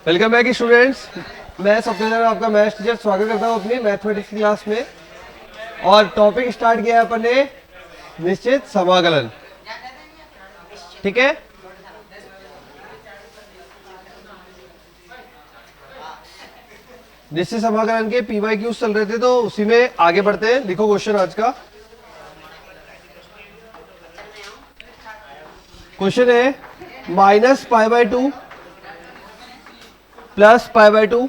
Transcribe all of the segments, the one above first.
Welcome back students. मैं सबसे ज़्यादा आपका मैथ्स टीचर स्वागत करता हूँ अपनी मैथमेटिक्स क्लास में। और टॉपिक स्टार्ट किया है अपन ने निश्चित समाकलन। ठीक है, निश्चित समाकलन के पी वाई क्यूज चल रहे थे तो उसी में आगे बढ़ते हैं। लिखो क्वेश्चन आज का। क्वेश्चन है minus pi by two plus pi by to,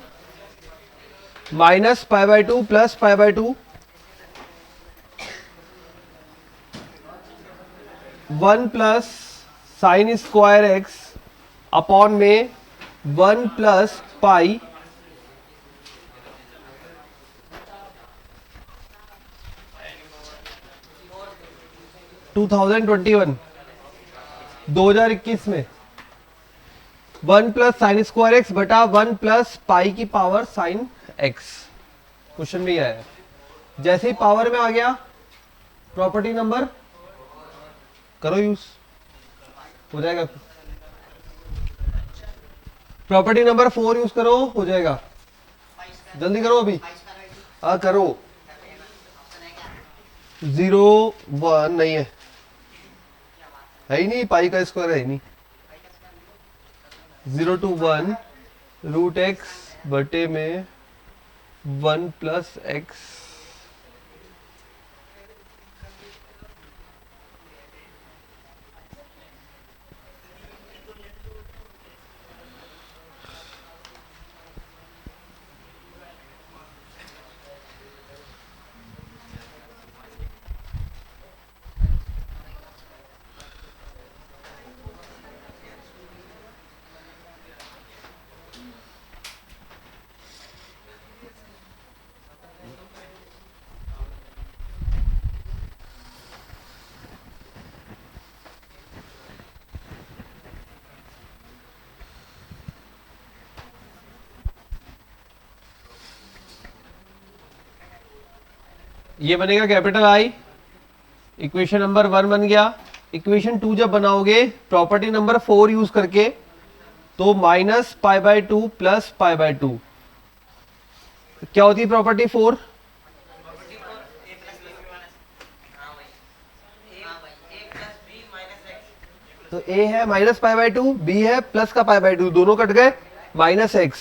minus pi by two plus pi by to, 1 plus sine square x upon में 1 प्लस पाई 2021 में 1 प्लस साइन स्क्वायर एक्स बटा 1 प्लस पाई की power sine x. Question में आया, जैसे ही power में आ गया property number करो यूज, हो जाएगा। प्रॉपर्टी नंबर 4 यूज करो, हो जाएगा। जल्दी करो अभी, हाँ करो। 0 1 नहीं है ही नहीं, पाई का स्क्वायर है ही नहीं। 0 to 1 रूट एक्स बटे में 1 प्लस एक्स। ये बनेगा कैपिटल आई, इक्वेशन नंबर 1 बन गया। इक्वेशन 2 जब बनाओगे प्रॉपर्टी नंबर 4 यूज करके तो minus pi by two plus pi by two, क्या होती है प्रॉपर्टी 4? तो ए है minus pi by two, B है प्लस का पाई बाई टू, दोनों कट गए, माइनस एक्स।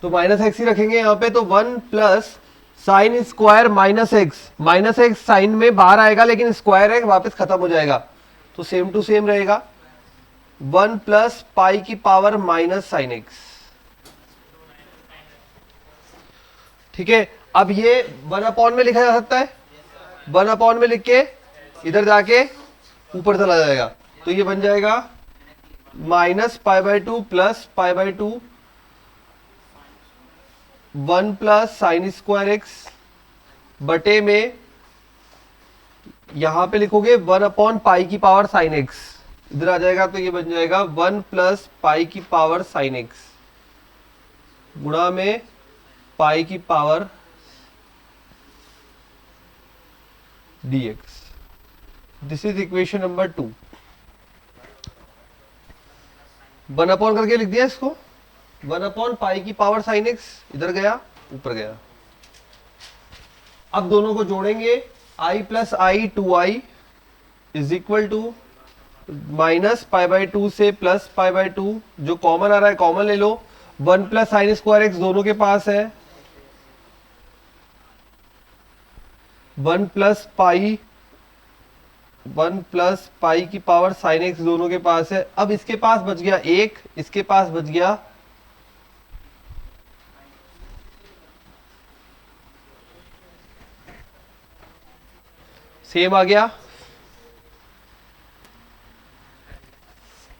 तो माइनस एक्स ही रखेंगे यहाँ पे। तो 1 plus sine square minus x sine में बाहर आएगा लेकिन स्क्वायर है वापस खत्म हो जाएगा, तो सेम टू सेम रहेगा। 1 प्लस पाई की पावर माइनस साइन एक्स। ठीक है, अब ये 1 अपॉन में लिखा जा सकता है, 1 अपॉन में लिख के इधर जाके ऊपर चला जाएगा, तो ये बन जाएगा minus pi by two plus pi by to, 1 plus sine square x बटे में यहां पे लिखोगे 1 अपॉन पाई की पावर साइन एक्स, इधर आ जाएगा तो ये बन जाएगा 1 प्लस पाई की पावर साइन एक्स गुणा में पाई की power dx। This is equation number 2। 1 upon करके लिख दिया इसको, 1 अपॉन पाई की पावर साइन एक्स, इधर गया ऊपर गया। अब दोनों को जोड़ेंगे, i plus I 2i is equal to minus pi by two से प्लस पाई बाई टू, जो कॉमन आ रहा है कॉमन ले लो। 1 प्लस साइन स्क्वायर एक्स दोनों के पास है, 1 प्लस पाई की पावर साइन एक्स दोनों के पास है। अब इसके पास बच गया 1, इसके पास बच गया सेम आ गया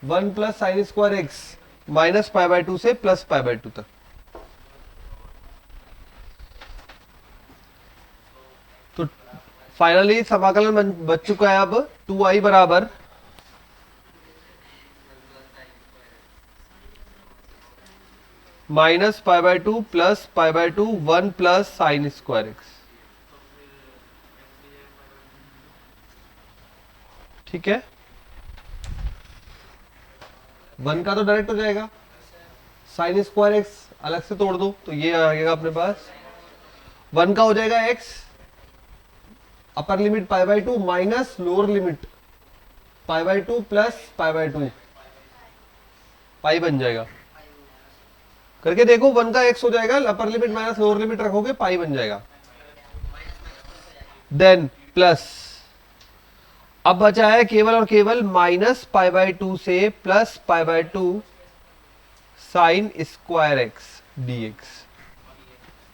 1 plus sine square x minus pi by two से प्लस पाई बाई टू तक। तो फाइनली समाकलन बच चुका है अब 2i बराबर minus pi by two plus pi by to 1 plus sine square x. ठीक है, 1 का तो डायरेक्ट हो जाएगा, साइन स्क्वायर एक्स अलग से तोड़ दो तो ये आएगा अपने पास 1 का हो जाएगा x upper limit pi by 2 minus lower limit pi by 2 plus pi by 2 पाई बन जाएगा। करके देखो 1 का x हो जाएगा, upper limit minus lower limit रखोगे पाई बन जाएगा। देन प्लस अब बचा है केवल और केवल माइनस पाई बाई 2 से plus pi by 2 sine square x dx।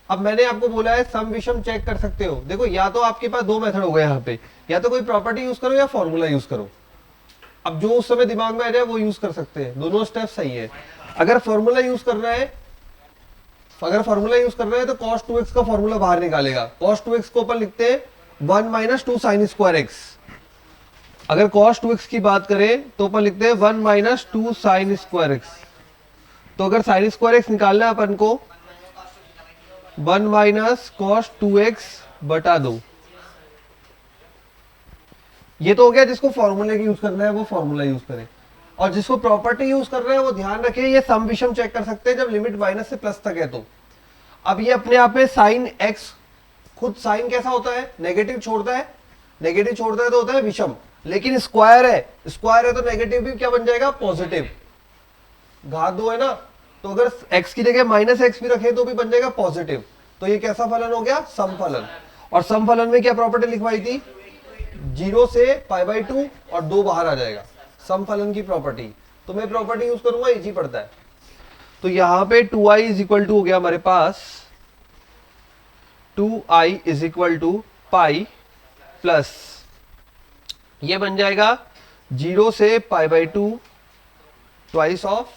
अब मैंने आपको बोला है सम विषम चेक कर सकते हो। देखो या तो आपके पास दो मेथड हो गए यहाँ पे, या तो कोई प्रॉपर्टी यूज करो या फॉर्मूला यूज करो। अब जो उस समय दिमाग में आ जाए वो यूज कर सकते हैं, दोनों स्टेप सही है। अगर फॉर्मूला यूज करना है तो cos 2x का फॉर्मूला बाहर निकालेगा। cos 2x को अपन लिखते हैं 1 माइनस 2 साइन स्क्वायर एक्स। अगर cos 2x की बात करें तो अपन लिखते हैं 1 माइनस 2 साइन स्क्वायर एक्स। तो अगर साइन स्क्वायर एक्स निकालना है अपन को 1 माइनस cos 2x बटा 2। ये तो हो गया जिसको फॉर्मूले की यूज करना है वो फॉर्मूला यूज करे, और जिसको प्रॉपर्टी यूज करना है वो ध्यान रखे ये सम विषम चेक कर सकते हैं जब लिमिट माइनस से प्लस तक है। तो अब ये अपने आप में साइन एक्स, खुद साइन कैसा होता है, नेगेटिव छोड़ता है, नेगेटिव छोड़ता है तो होता है विषम। लेकिन स्क्वायर है तो नेगेटिव भी क्या बन जाएगा, पॉजिटिव। घात 2 है ना, तो अगर x की जगह माइनस एक्स भी रखे तो भी बन जाएगा पॉजिटिव। तो ये कैसा फलन हो गया, सम फलन। और सम फलन में क्या प्रॉपर्टी लिखवाई थी, 0 से पाई बाई 2 और 2 बाहर आ जाएगा, सम फलन की प्रॉपर्टी। तो मैं प्रॉपर्टी यूज करूंगा, इजी पड़ता है। तो यहां पे 2i इज इक्वल टू हो गया हमारे पास 2i is equal to pi plus ये बन जाएगा 0 से pi by 2 twice of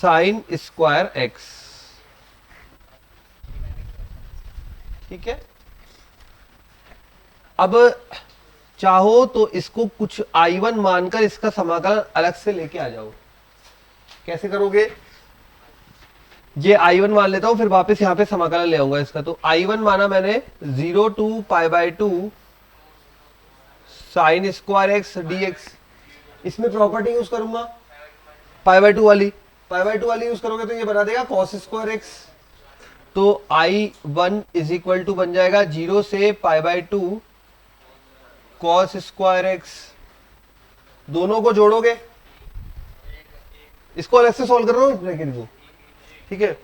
sine square x. ठीक है। अब चाहो तो इसको कुछ i1 मानकर इसका समाकलन अलग से लेके आ जाओ। कैसे करोगे, ये i1 मान लेता हूं, फिर वापस यहां पे समाकलन ले आऊंगा इसका। तो i1 माना मैंने 0 to pi by 2 sine square x dx। इसमें प्रॉपर्टी यूज करूंगा पाई बाई 2 वाली, यूज करोगे तो ये बना देगा cos स्क्वायर एक्स। तो i1 इज इक्वल टू बन जाएगा 0 से pi by 2 cos square x. दोनों को जोड़ोगे, इसको अलग से सॉल्व कर रहा हूं ब्रैकेट को। ठीक है,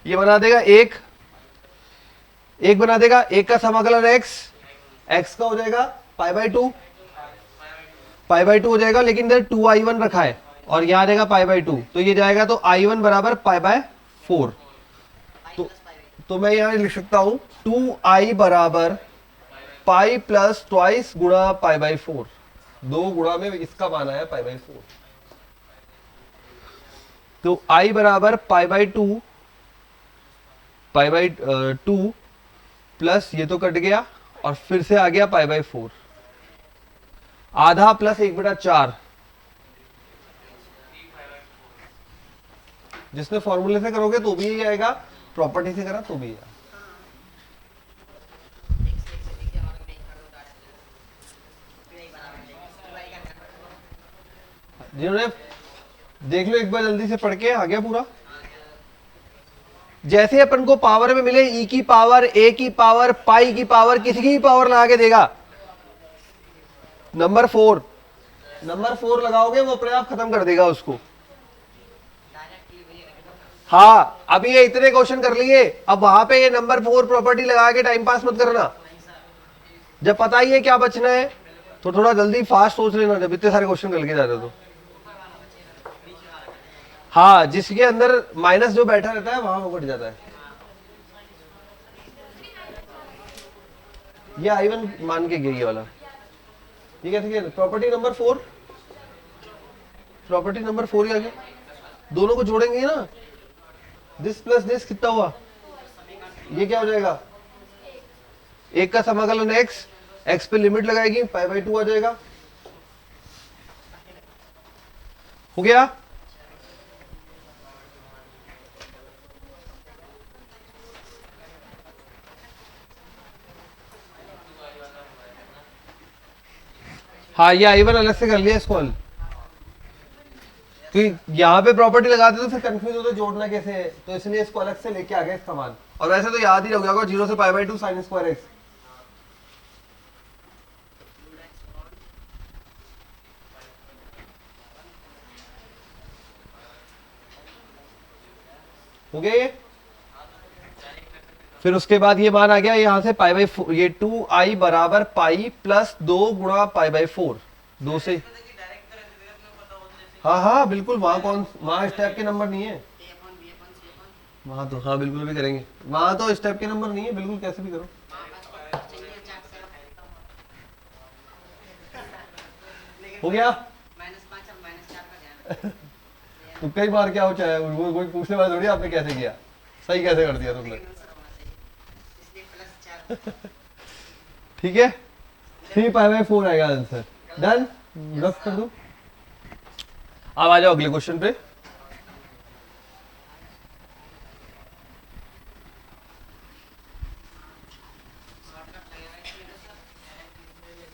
ये बना देगा एक बना देगा, एक का समाकलन x का हो जाएगा पाई बाई 2 हो जाएगा, लेकिन इधर 2i1 रखा है और यहां आ जाएगा पाई बाई 2, तो ये जाएगा तो i1 बराबर पाई बाय 4। तो मैं यहां लिख सकता हूं 2i बराबर पाई प्लस ट्वाइस गुणा पाई बाई 4। 2 गुणा में इसका मान आया पाई बाई 4। तो i बराबर पाई बाई 2 प्लस ये तो कट गया और फिर से आ गया पाई बाई 4। आधा प्लस 1/4, जिसमें फॉर्मूले से करोगे तो भी यही आएगा, प्रॉपर्टी से करा तो भी आएगा। जिन्होंने देख लो एक बार जल्दी से पढ़ के, आ गया पूरा। जैसे अपन को पावर में मिले e की पावर, a की पावर, पाई की पावर, किसी की भी पावर लगा के देगा। नंबर 4 लगाओगे वो अपने आप खत्म कर देगा उसको। हाँ, अभी ये इतने क्वेश्चन कर लिए, अब वहां पे ये नंबर 4 प्रॉपर्टी लगा के टाइम पास मत करना। जब पता ही है क्या बचना है तो थोड़ा जल्दी फास्ट सोच लेना, जब इतने सारे क्वेश्चन करके जाते हो तो। हाँ, जिसके अंदर माइनस जो बैठा रहता है वहां वो कट जाता है। ये i1 मान के गई वाला, ये कैसे किया, प्रॉपर्टी नंबर 4 ही आ गया। दोनों को जोड़ेंगे ना, दिस प्लस दिस कितना हुआ, ये क्या हो जाएगा, एक का समाकलन x पे लिमिट लगाएगी पाई बाई 2 आ जाएगा। हो गया। हाँ, ये i1 अलग से कर लिया इसको हल। क्योंकि यहाँ पे प्रॉपर्टी लगाते तो फिर कंफ्यूज होते जोड़ना कैसे है, तो इसलिए इसको अलग से लेके आ गए इसका मान। और वैसे तो याद ही रह गया होगा 0 से pi by 2 sine square x. हो गया ये। फिर उसके बाद ये मान आ गया यहाँ से पाई बाई, ये 2i बराबर पाई प्लस 2 गुणा पाई बाई 4, 2 से। हाँ हाँ बिल्कुल, वहां स्टेप के नंबर नहीं है वहां तो। हाँ बिल्कुल भी करेंगे, वहां तो स्टेप के नंबर नहीं है, बिल्कुल कैसे भी करो। हो गया। तो कई बार क्या हो चाहे वो कोई पूछने वाला थोड़ी आपने कैसे किया, सही कैसे कर दिया तुमने। ठीक है, 3 पाई बाई 4 आएगा आंसर। डन, रफ कर दो। अब आ जाओ अगले क्वेश्चन पे।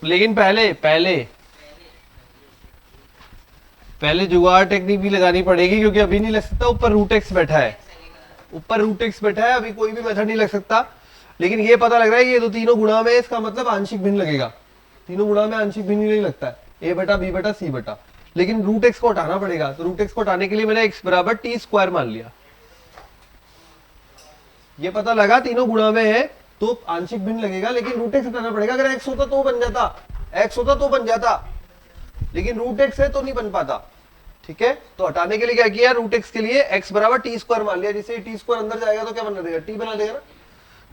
लेकिन पहले पहले पहले जुगाड़ टेक्निक भी लगानी पड़ेगी, क्योंकि अभी नहीं लग सकता, ऊपर रूट एक्स बैठा है, ऊपर रूट एक्स बैठा है, अभी कोई भी मेथड नहीं लग सकता। लेकिन ये पता लग रहा है कि ये तो तीनों गुणा में, इसका मतलब आंशिक भिन्न लगेगा, तीनों गुणा में आंशिक भिन्न नहीं लगता है, ए बटा बी बटा सी बटा। लेकिन रूट एक्स को हटाना पड़ेगा, तो रूट एक्स को हटाने के लिए मैंने एक्स बराबर टी स्क्वायर मान लिया। ये पता लगा तीनों गुणा में है तो आंशिक भिन्न लगेगा, लेकिन रूट एक्स हटाना पड़ेगा। अगर एक्स होता तो बन जाता, एक्स होता तो बन जाता, लेकिन रूट एक्स है तो नहीं बन पाता। ठीक है, तो हटाने के लिए क्या किया, रूट एक्स के लिए एक्स बराबर टी स्क्वायर मान लिया, जिससे टी स्क्वायर अंदर जाएगा तो क्या बना देगा, टी बना देगा ना।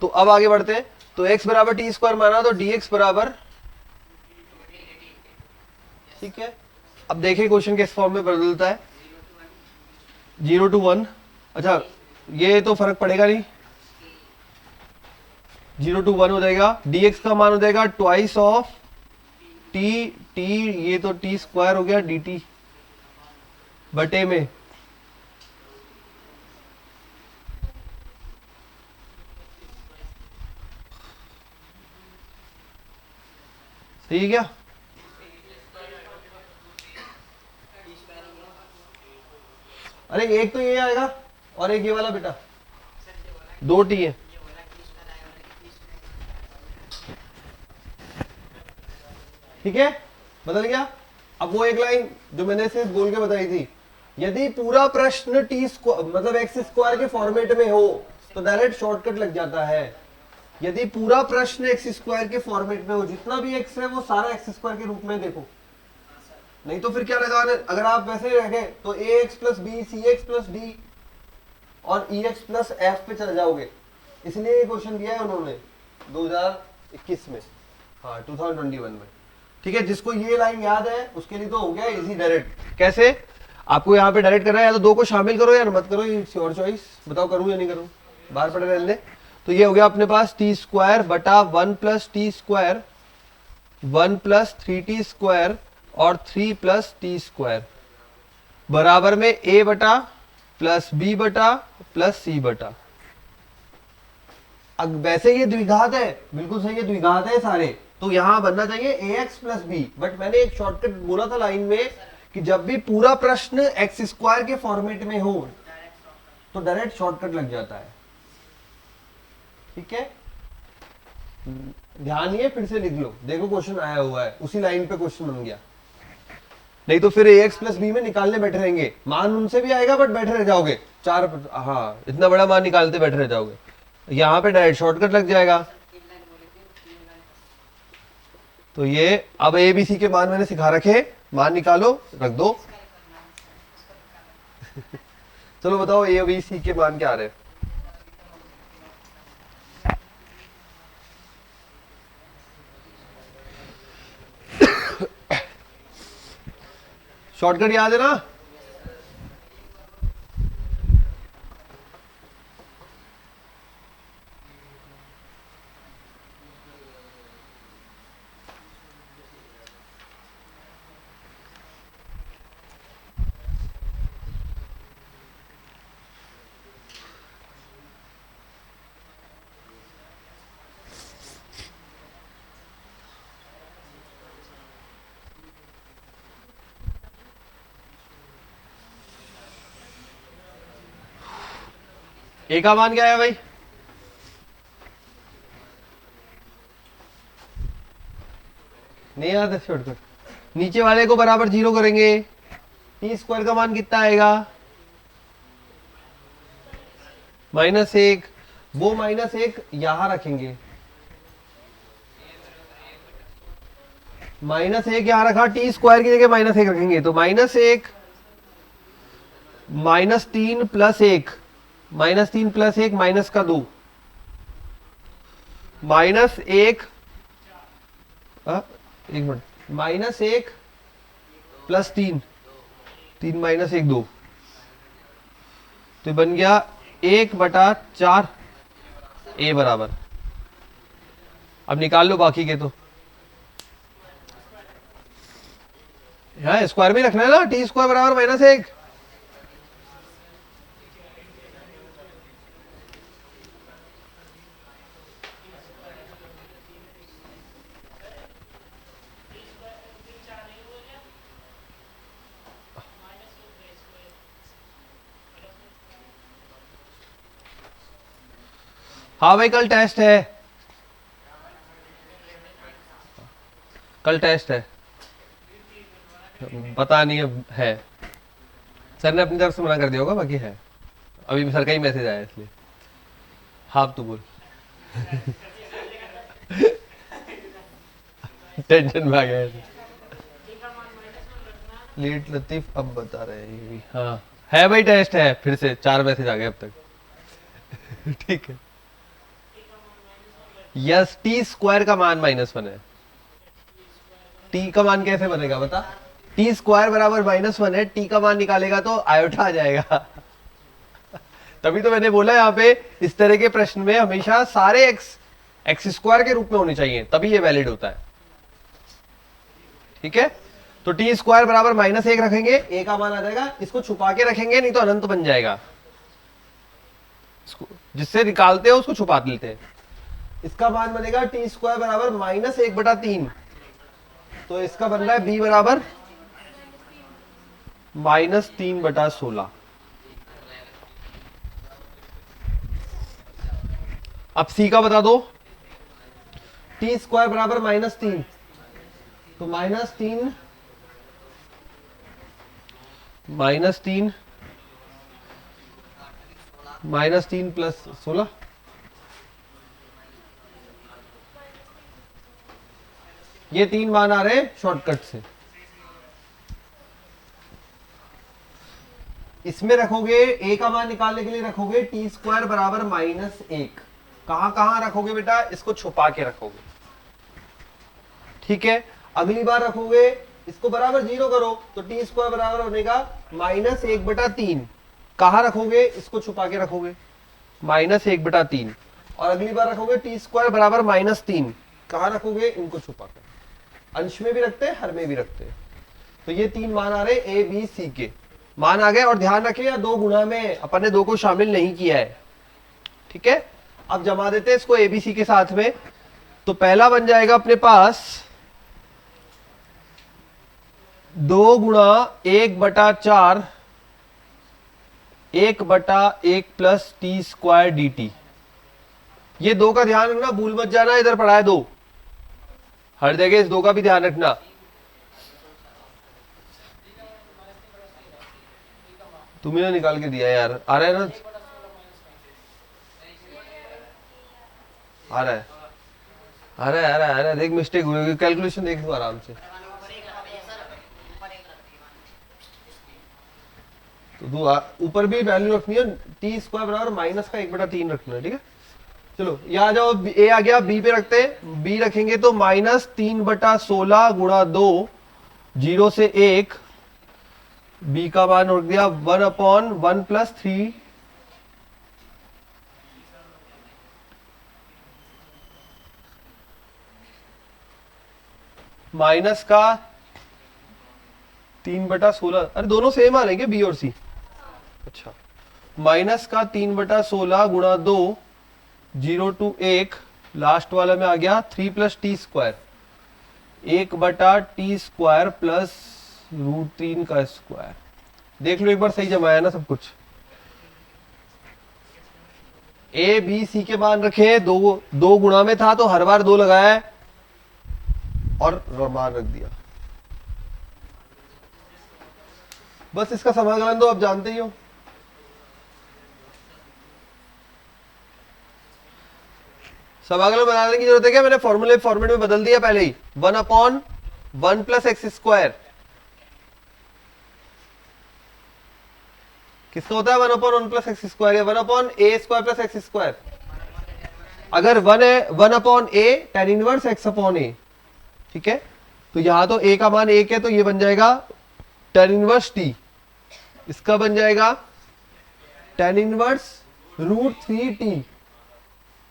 तो अब आगे बढ़ते हैं, तो एक्स बराबर टी स्क्वायर माना तो डी एक्स बराबर, ठीक है। अब देखिए क्वेश्चन किस फॉर्म में बदलता है, 0 to 1। अच्छा ये तो फर्क पड़ेगा नहीं, 0 to 1 हो जाएगा। dx का मान हो जाएगा ट्वाइस ऑफ टी, टी ये तो टी स्क्वायर हो गया dt बटे में, सही है क्या। अरे एक तो ये आएगा और एक ये वाला बेटा, 2 टी है। ठीक है, बदल गया। अब वो एक लाइन जो मैंने सिर्फ बोल के बताई थी, यदि पूरा प्रश्न टी स्क्वायर मतलब एक्स स्क्वायर के फॉर्मेट में हो तो डायरेक्ट शॉर्टकट लग जाता है। यदि पूरा प्रश्न एक्स स्क्वायर के फॉर्मेट में हो, जितना भी एक्स है वो सारा एक्स स्क्वायर के रूप में देखो, नहीं तो फिर क्या लगाना, अगर आप वैसे रखे तो ए एक्स प्लस बी, सी एक्स प्लस डी और ई एक्स प्लस एफ पे चले जाओगे। इसलिए ये क्वेश्चन दिया है उन्होंने 2021 में, हाँ 2021 में। ठीक है, जिसको ये लाइन याद है उसके लिए तो हो गया इजी डायरेक्ट। कैसे, आपको यहाँ पे डायरेक्ट करना है, या तो 2 को शामिल करो या मत करो, ये योर चॉइस, बताओ करूँ या नहीं करूँ, बाहर पड़े रहने दे। तो ये हो गया अपने पास टी स्क्वायर बटा 1 plus T square, 1 plus 3t square और 3 प्लस टी स्क्वायर बराबर में a बटा प्लस b बटा प्लस c बटा। अब वैसे ये द्विघात है, बिल्कुल सही है, द्विघात है सारे, तो यहां बनना चाहिए ax प्लस बी। बट मैंने एक शॉर्टकट बोला था लाइन में कि जब भी पूरा प्रश्न एक्स स्क्वायर के फॉर्मेट में हो तो डायरेक्ट शॉर्टकट लग जाता है। ठीक है, ध्यान ये फिर से लिख लो, देखो क्वेश्चन आया हुआ है, उसी लाइन पे क्वेश्चन बन गया। नहीं तो फिर ax प्लस बी में निकालने बैठे रहेंगे, मान उनसे भी आएगा बट बैठे रह जाओगे, 4, हाँ इतना बड़ा मान निकालते बैठे रह जाओगे, यहाँ पे डायरेक्ट शॉर्टकट लग जाएगा। तो ये अब ए बी सी के मान मैंने सिखा रखे, मान निकालो रख दो। चलो बताओ ए बी सी के मान क्या आ रहे हैं। शॉर्टकट याद है ना, ए का मान क्या है भाई? नहीं आता शॉर्टकट, नीचे वाले को बराबर 0 करेंगे, टी स्क्वायर का मान कितना आएगा? -1। वो -1 यहां रखेंगे, -1 यहां रखा, टी स्क्वायर की जगह -1 रखेंगे, तो -1 -3 + 1, -3 + 1 माइनस का 2, -1 एक मिनट, -1 + 3, 3 - 1 2, तो बन गया 1/4 ए बराबर। अब निकाल लो बाकी के, तो यहाँ स्क्वायर में रखना है ना, टी स्क्वायर बराबर -1। हाँ भाई कल टेस्ट है, कल टेस्ट है, पता नहीं है, सर ने अपनी तरफ से मना कर दिया होगा, बाकी है, अभी सर का ही मैसेज आया इसलिए। हाँ अब तो बोल। टेंशन में आ गया लेट लतीफ, अब बता रहे हैं। हाँ है भाई, टेस्ट है, फिर से 4 मैसेज आ गए अब तक। ठीक है, यस, टी स्क्वायर का मान -1 है। टी का मान कैसे बनेगा बता? टी स्क्वायर बराबर -1 है, टी का मान निकालेगा तो आयोटा आ जाएगा। तभी तो मैंने बोला यहाँ पे इस तरह के प्रश्न में हमेशा सारे एक्स स्क्वायर के रूप में होने चाहिए, तभी ये वैलिड होता है। ठीक है, तो टी स्क्वायर बराबर -1 रखेंगे, ए का मान आ जाएगा, इसको छुपा के रखेंगे नहीं तो अनंत बन जाएगा, जिससे निकालते हो उसको छुपा लेते हैं। इसका मान बनेगा टी स्क्वायर बराबर -1/3, तो इसका बन रहा है बी बराबर -3/16। अब सी का बता दो, टी स्क्वायर बराबर -3, तो -3 + 16, ये 3 मान आ रहे हैं शॉर्टकट से। इसमें रखोगे, ए का मान निकालने के लिए रखोगे टी स्क्वायर बराबर -1, कहां रखोगे बेटा? इसको छुपा के रखोगे। ठीक है, अगली बार रखोगे इसको बराबर 0 करो, तो टी स्क्वायर बराबर बनेगा -1/3, कहां रखोगे? इसको छुपा के रखोगे, -1/3, और अगली बार रखोगे टी स्क्वायर बराबर -3, कहां रखोगे? इनको छुपा कर, अंश में भी रखते हैं, हर में भी रखते हैं। तो ये 3 मान आ रहे, ए बी सी के मान आ गए, और ध्यान रखिए 2 गुणा में अपन ने 2 को शामिल नहीं किया है। ठीक है, अब जमा देते हैं इसको एबीसी के साथ में, तो पहला बन जाएगा अपने पास 2 × 1/4 1/1 + t² dt। ये 2 का ध्यान रखना, भूल मत जाना, इधर पढ़ा है 2, हर जगह इस 2 का भी ध्यान रखना। तुम्हें निकाल के दिया यार, आ रहा है ना? आ रहा है, देख मिस्टेक हुई होगी, कैलकुलेशन देख लो आराम से। तो ऊपर भी वैल्यू रखनी है, टी स्क्वायर बराबर -1/3 रखना है। ठीक है, चलो यहाँ आ जाओ, ए आ गया, बी पे रखते हैं, बी रखेंगे तो -3/16 × 2, 0 से 1, बी का मान हो गया 1/1 + 3, माइनस का 3/16, अरे दोनों सेम आ रहे हैं बी और सी? अच्छा, माइनस का 3/16 × 2, 0 to 1, लास्ट वाला में आ गया 3 + t², 1/t² + √3 का स्क्वायर। देख लो एक बार, सही जमाया ना सब कुछ? ए बी सी के मान रखे, दो दो गुणा में था तो हर बार 2 लगाया है और मान रख दिया। बस इसका समाकलन तो आप जानते ही हो। समाकलन बनाने की जरूरत है क्या? मैंने फॉर्मूले फॉर्मेट में बदल दिया पहले ही। 1/1 प्लस एक्स स्क्वायर किसका होता है? 1/1 प्लस एक्स स्क्वायर या 1/a square plus X square. अगर 1 है 1/a tan inverse x upon a, ठीक है। तो यहां तो a का मान 1 है तो ये बन जाएगा tan इनवर्स t, इसका बन जाएगा tan इनवर्स √3t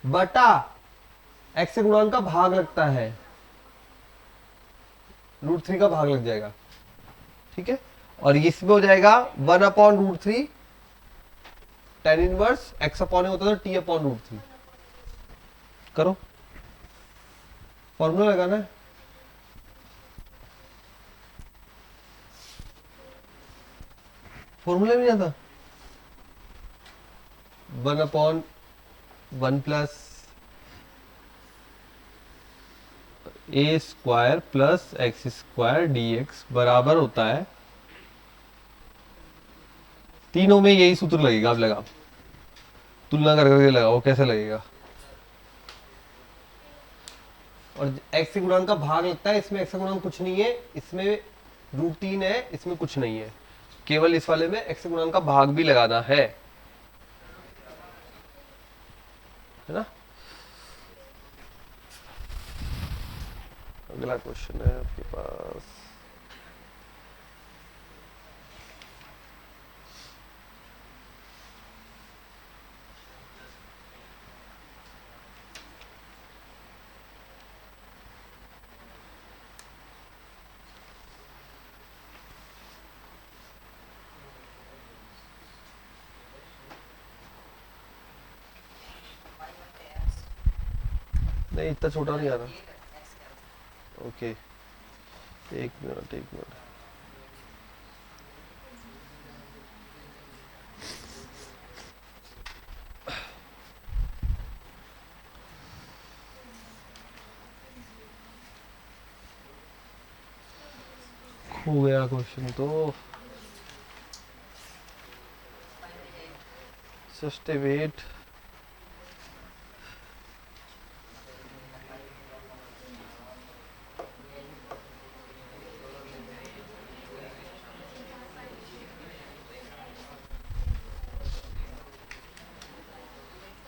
बटा x से गुणांक का भाग लगता है, √3 का भाग लग जाएगा, ठीक है। और इसमें हो जाएगा 1/√3 tan इनवर्स x अपॉन होता है तो t अपॉन √3। करो, फॉर्मूला लगाना है। फॉर्मूला नहीं आता। 1/1 plus A square plus X square dx बराबर होता है, तीनों में यही सूत्र लगेगा। आप लगाओ, तुलना करके लगाओ कैसे लगेगा। और x से गुणांक का भाग लगता है, इसमें x का गुणांक कुछ नहीं है, इसमें √3 है, इसमें कुछ नहीं है, केवल इस वाले में x से गुणांक का भाग भी लगाना है ना। अगला क्वेश्चन है आपके पास। नहीं इतना छोटा नहीं आ रहा। ओके, एक मिनट एक मिनट। हो गया क्वेश्चन तो। Just a wait.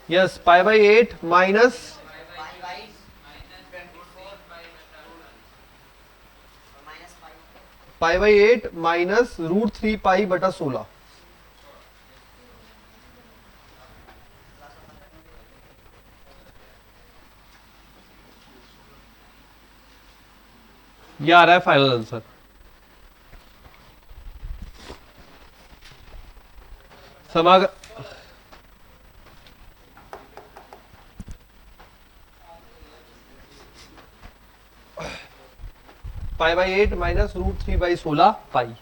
Yes, π/8 minus π/8 minus √3 बटा 16। ये आ रहा है फाइनल आंसर। समाग π/8 माइनस √3/16 पाई।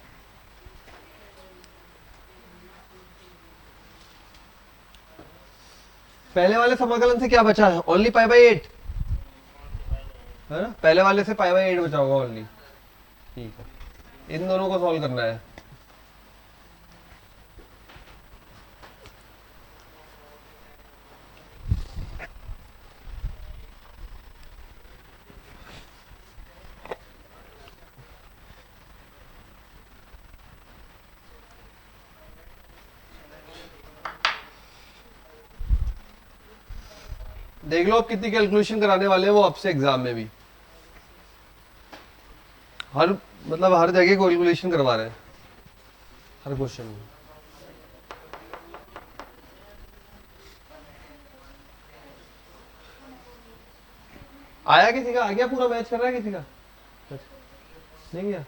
पहले वाले समाकलन से क्या बचा है? ओनली π/8 है ना। पहले वाले से π/8 बचा होगा ओनली, ठीक है। इन दोनों को सॉल्व करना है। देख लो आप कितनी कैलकुलेशन कराने वाले हैं वो आपसे एग्जाम में भी। हर मतलब हर जगह कैलकुलेशन करवा रहे हैं, हर क्वेश्चन में। आया किसी का? आ गया? पूरा मैच कर रहा है किसी का? नहीं गया?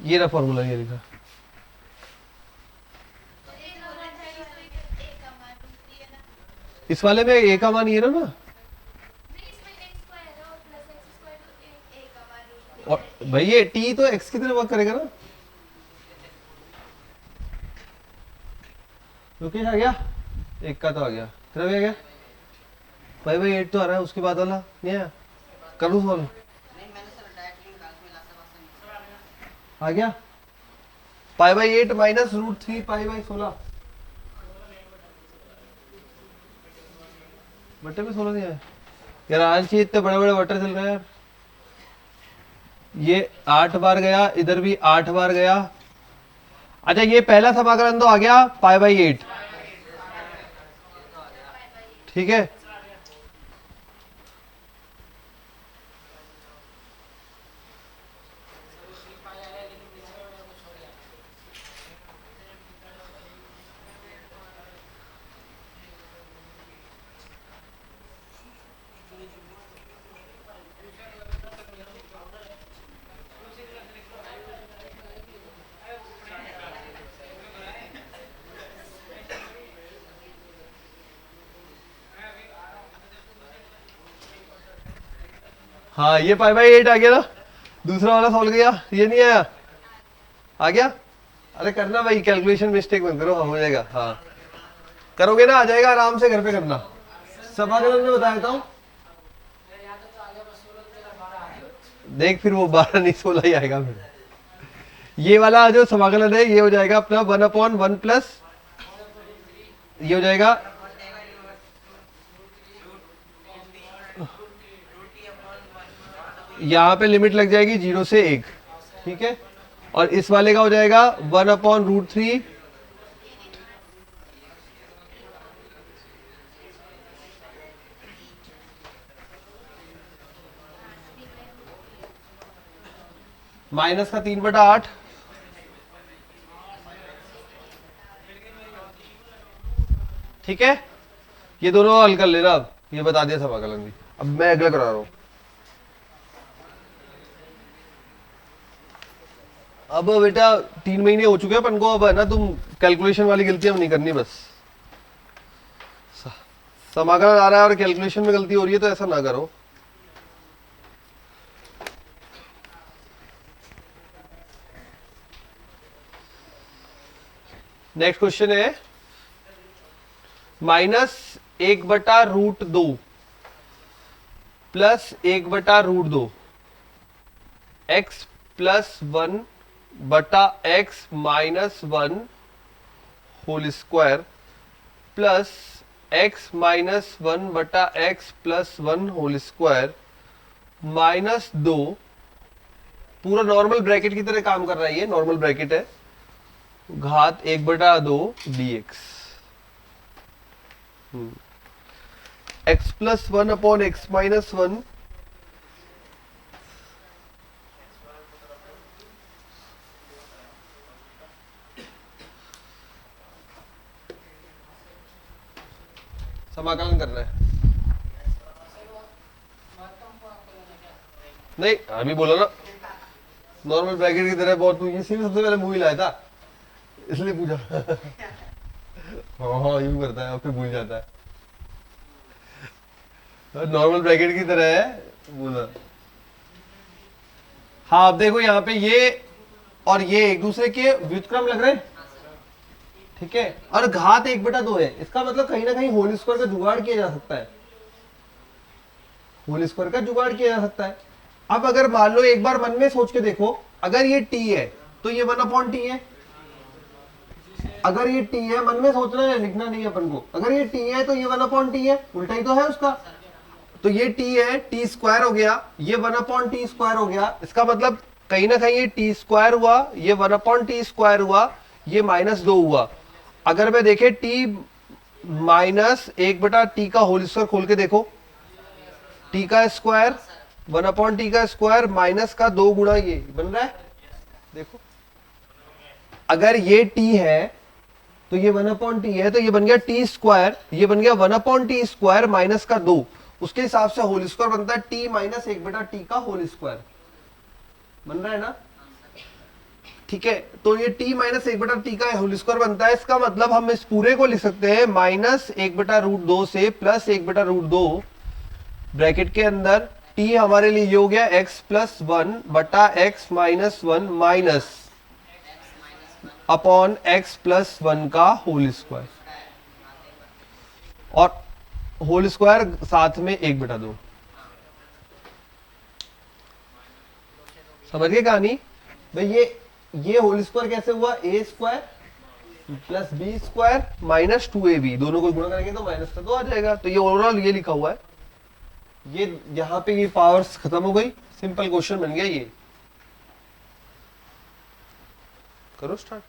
ये रहा फॉर्मूला, ये लिखा। इस वाले में a का मान ये ना, और भाई ये टी तो एक्स की तरह वर्क करेगा ना। लोकेश आ गया, एक का तो आ गया, तेरा भी आ गया भाई। भाई 8 तो आ रहा है, उसके बाद वाला नहीं आया। करूँ सॉल्व, आ गया pi by 8 minus root 3 pi by 16 बटे में 16 नहीं आया यार। आज ही इतने बड़े बड़े बटर चल रहे हैं यार। ये 8 बार गया, इधर भी 8 बार गया। अच्छा ये पहला समाकलन तो आ गया पाई बाई 8, ठीक है। हाँ ये पाई बाई 8 आ गया ना, दूसरा वाला सॉल्व किया, ये नहीं आया, आ गया। अरे करना भाई, कैलकुलेशन मिस्टेक मत करो, हो जाएगा। हाँ करोगे ना, आ जाएगा, आराम से घर पे करना। समाकलन में बता देता हूँ, देख फिर वो 12 नहीं 16 ही आएगा फिर। ये वाला जो समाकलन है ये हो जाएगा अपना 1/1 प्लस, ये हो जाएगा यहाँ पे लिमिट लग जाएगी 0 से 1, ठीक है। और इस वाले का हो जाएगा 1/√3 माइनस का 3/8, ठीक है। ये दोनों हल कर लेना। अब ये बता दिया समाकलन भी, अब मैं अगला करा रहा हूं। अब बेटा 3 महीने हो चुके हैं अपन को, अब है ना तुम कैलकुलेशन वाली गलतियां नहीं करनी बस। समाकलन आ रहा है और कैलकुलेशन में गलती हो रही है तो ऐसा ना करो। नेक्स्ट क्वेश्चन है -1/√2 plus 1/√2 x plus 1/x minus 1 whole square plus x minus 1/x plus 1 whole square minus 2, पूरा नॉर्मल ब्रैकेट की तरह काम कर रहा है, ये नॉर्मल ब्रैकेट है, घात 1/2 dx। x plus 1 upon x minus 1 समाकलन करना है। नहीं अभी बोला ना नॉर्मल ब्रैकेट की तरह, बहुत ये सबसे पहले मूवी लाया था इसलिए पूछा। हाँ यूं करता है और फिर भूल जाता है। नॉर्मल ब्रैकेट की तरह है बोला। हाँ अब देखो यहाँ पे ये और ये एक दूसरे के व्युत्क्रम लग रहे हैं, ठीक है। और घात 1/2 है, इसका मतलब कहीं ना कहीं होल स्क्वायर का जुगाड़ किया जा सकता है, होल स्क्वायर का जुगाड़ किया जा सकता है। अब अगर मान लो एक बार मन में सोच के देखो, अगर ये t है तो ये 1/t है, अगर ये t है, मन में सोचना है, लिखना नहीं है अपन को। अगर ये t है तो ये 1/t है, उल्टा ही तो है उसका। तो ये t है, t स्क्वायर हो गया, ये 1/t स्क्वायर हो गया। इसका मतलब कहीं ना कहीं ये t स्क्वायर हुआ, ये 1/t स्क्वायर हुआ, ये -2 हुआ। अगर मैं देखे t माइनस 1/t का होल स्क्वायर खोल के देखो, t का स्क्वायर 1/t का स्क्वायर माइनस का 2 गुणा ये बन रहा है, देखो। अगर ये t है तो ये 1/t है, तो ये बन गया t स्क्वायर, ये बन गया 1/t स्क्वायर माइनस का 2। उसके हिसाब से होल स्क्वायर बनता है t माइनस 1/t का होल स्क्वायर, बन रहा है ना, ठीक है। तो ये t माइनस 1/t का होल स्क्वायर बनता है। इसका मतलब हम इस पूरे को लिख सकते हैं -1/√2 से +1/√2 ब्रैकेट के अंदर टी हमारे लिए ये हो गया x प्लस वन बटा x minus one minus upon x plus one का होल स्क्वायर, और होल स्क्वायर साथ में 1/2। समझ गए कहानी भाई? ये होल स्क्वायर कैसे हुआ? A square plus B square minus 2ab, दोनों को गुणा करेंगे तो माइनस का 2 आ जाएगा। तो ये ओवरऑल ये लिखा हुआ है, ये यहां पे ये पावर्स खत्म हो गई, सिंपल क्वेश्चन बन गया ये। करो स्टार्ट।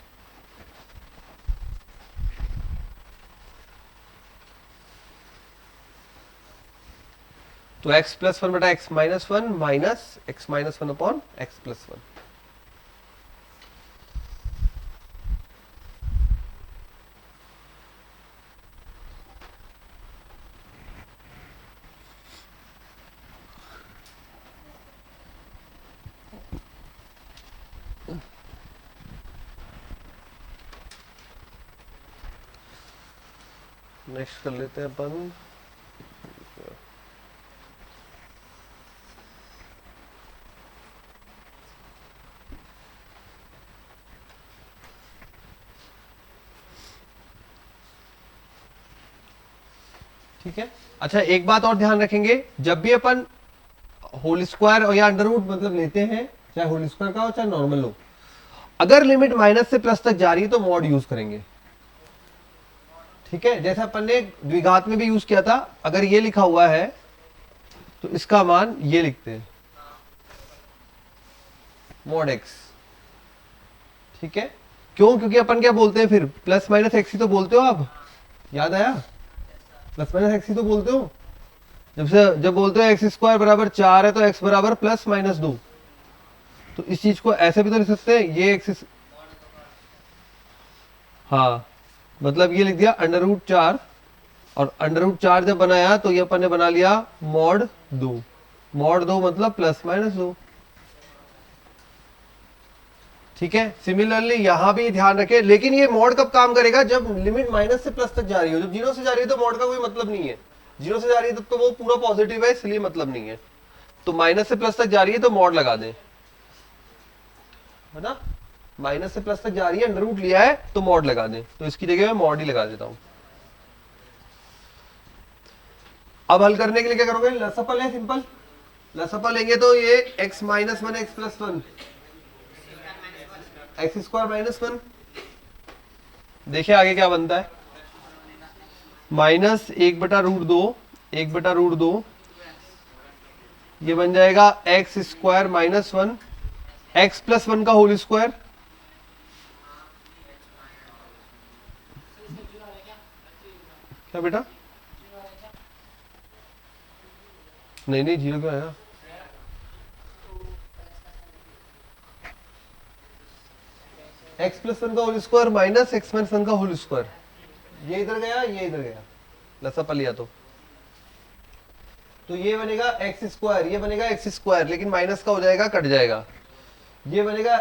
तो x प्लस वन बटा x minus one minus x minus one upon x plus one. Next कर लेते हैं अपन, ठीक है। अच्छा एक बात और ध्यान रखेंगे, जब भी अपन होल स्क्वायर और या अंडर रूट मतलब लेते हैं, चाहे होल स्क्वायर का हो चाहे नॉर्मल हो, अगर लिमिट माइनस से प्लस तक जा रही है तो मॉड यूज करेंगे, ठीक है। जैसे अपन ने द्विघात में भी यूज किया था, अगर ये लिखा हुआ है तो इसका मान ये लिखते हैं मॉड एक्स, ठीक है। क्यों? क्योंकि अपन क्या बोलते हैं फिर, प्लस माइनस एक्स ही तो बोलते हो आप, याद आया? प्लस माइनस एक्स ही तो बोलते हो। जब बोलते हो एक्स स्क्वायर बराबर 4 है तो एक्स बराबर प्लस माइनस 2, तो इस चीज को ऐसे भी तो लिख सकते हैं, ये एक्स, हाँ मतलब ये लिख दिया अंडर रूट 4, और अंडर रूट 4 जब बनाया तो ये अपन ने बना लिया मॉड 2, मॉड 2 मतलब प्लस माइनस 2, ठीक है। सिमिलरली यहां भी ध्यान रखें, लेकिन ये मॉड कब काम करेगा? जब लिमिट माइनस से प्लस तक जा रही हो। जब जीरो से जा रही है तो मॉड का कोई मतलब नहीं है, जीरो से जा रही है तब तो वो पूरा पॉजिटिव है, इसलिए मतलब नहीं है। तो माइनस से प्लस तक जा रही है तो मॉड लगा दें, है ना। माइनस से प्लस तक जा रही है, अंडर रूट लिया है तो मॉड लगा दें, तो इसकी जगह मैं मॉड ही लगा देता हूं। अब हल करने के लिए क्या करोगे? लसअपल है, सिंपल लसअपल लेंगे तो ये x minus one x plus one x square minus one, देखिए आगे क्या बनता है, माइनस 1/√2, 1/√2, ये बन जाएगा x square minus one x plus one का होल स्क्वायर, क्या बेटा? नहीं नहीं जीरो क्यों आया? एक्स प्लस वन का whole square minus x minus one का होल स्क्वायर, ये इधर गया ये इधर गया, लसअपल लिया तो ये बनेगा एक्स स्क्वायर, ये बनेगा एक्स स्क्वायर, लेकिन माइनस का हो जाएगा, कट जाएगा। ये बनेगा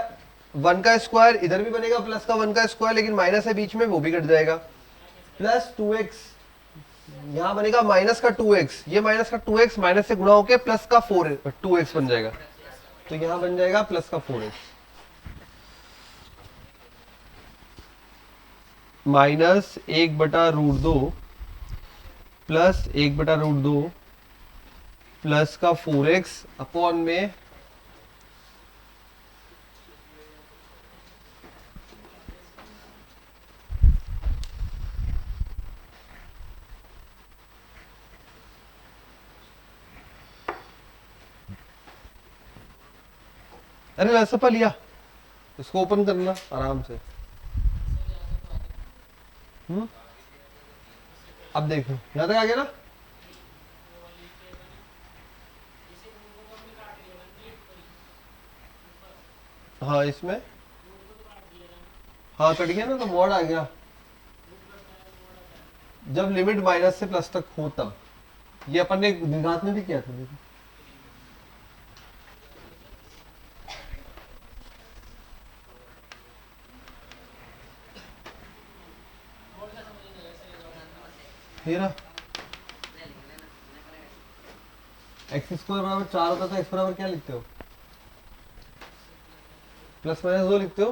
वन का स्क्वायर, इधर भी बनेगा प्लस का वन का स्क्वायर, लेकिन माइनस है बीच में, वो भी कट जाएगा। प्लस 2x, यहां बनेगा माइनस का 2x, ये माइनस का 2x माइनस से गुणा होकर प्लस का 2x बन जाएगा, तो यहां बन जाएगा प्लस का 4x, माइनस 1/√2 प्लस 1/√2 प्लस का 4x अपॉन में अरे लसअपल लिया, इसको ओपन करना आराम से। अब देखो यहां तक आ गया ना, हाँ इसमें, हाँ कट गया ना, तो मॉड आ गया जब लिमिट माइनस से प्लस तक हो तब। ये अपन ने द्विघात में भी किया था, देखो ये रहा। एक्स स्क्वायर बराबर 4 होता तो एक्स बराबर क्या लिखते हो? प्लस माइनस 2 लिखते हो।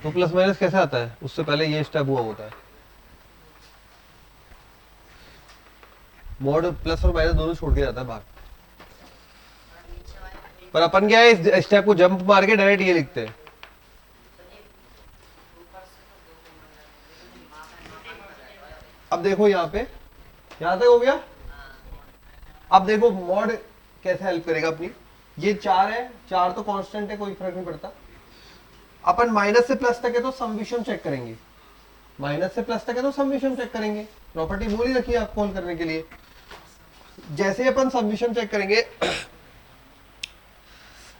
तो प्लस माइनस कैसे आता है? उससे पहले ये स्टेप हुआ होता है। मॉड प्लस और माइनस दोनों छोड़ के जाता है बाहर। पर अपन क्या है, इस स्टेप को जंप मार के डायरेक्ट ये लिखते हैं। अब देखो यहाँ पे, यहां तक हो गया। अब देखो मॉड कैसे हेल्प करेगा अपनी। ये 4 है, 4 तो कांस्टेंट है, कोई फर्क नहीं पड़ता। अपन माइनस से प्लस तक है तो सम चेक करेंगे। माइनस से प्लस तक है तो सम चेक करेंगे। प्रॉपर्टी बोल ही रखी है आप कॉल करने के लिए। जैसे अपन सम चेक करेंगे,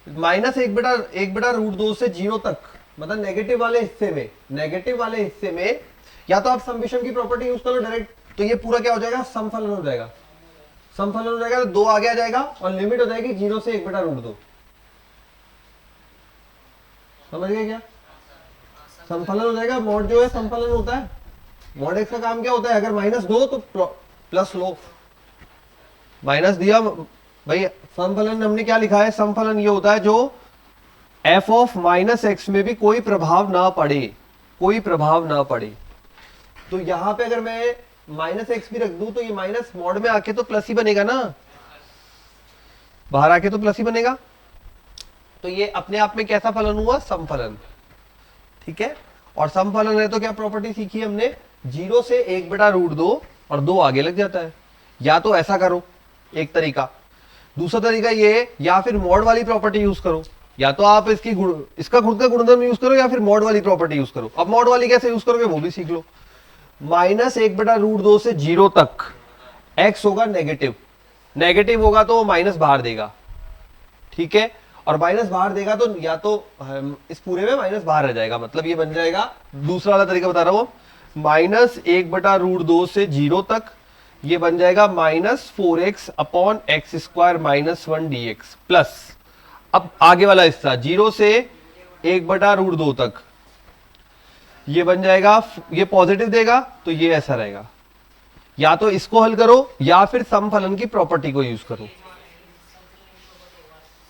माइनस एक बटा रूट 2 से 0 तक, मतलब नेगेटिव वाले हिस्से में, नेगेटिव वाले हिस्से में या तो आप समेशन की प्रॉपर्टी यूज करो डायरेक्ट, तो ये पूरा क्या हो जाएगा, समफलन हो जाएगा। समफलन हो जाएगा तो 2 आगे आ जाएगा और लिमिट हो जाएगी 0 से 1 बटा रूट 2। समझ गए क्या? समफलन हो जाएगा। मॉड जो है समफलन होता है। मॉड एक्स का काम क्या होता है, अगर माइनस दो तो प्लस लो। माइनस दिया भाई, समफलन हमने क्या लिखा है, समफलन ये होता है जो एफ ऑफ माइनस एक्स में भी कोई प्रभाव ना पड़े, कोई प्रभाव ना पड़े। तो यहां पे अगर मैं माइनस एक्स भी रख दूं तो ये माइनस मॉड में आके तो प्लस ही बनेगा ना, बाहर आके तो प्लस ही बनेगा। तो ये अपने आप में कैसा फलन हुआ, समफलन। ठीक है, और समफलन है तो क्या प्रॉपर्टी सीखी हमने, 0 से 1 बटा रूट 2 और 2 आगे लग जाता है। या तो ऐसा करो एक तरीका, दूसरा तरीका ये, या फिर मॉड वाली प्रॉपर्टी यूज करो। या तो आप इसका खुद का गुणधर्म यूज करो या फिर मॉड वाली प्रॉपर्टी यूज करो। अब मॉड वाली कैसे यूज करोगे वो भी सीख लो। माइनस 1 बटा रूट 2 से 0 तक एक्स होगा नेगेटिव, नेगेटिव होगा तो माइनस बाहर देगा। ठीक है, और माइनस बाहर देगा तो या तो इस पूरे में माइनस बाहर रह जाएगा, मतलब ये बन जाएगा, दूसरा वाला तरीका बता रहा हूं, माइनस 1 बटा रूट 2 से 0 तक ये बन जाएगा minus 4x upon x square minus 1 dx plus, अब आगे वाला हिस्सा 0 से 1 बटा रूट 2 तक ये बन जाएगा, ये पॉजिटिव देगा तो ये ऐसा रहेगा। या तो इसको हल करो या फिर समफलन की प्रॉपर्टी को यूज करो।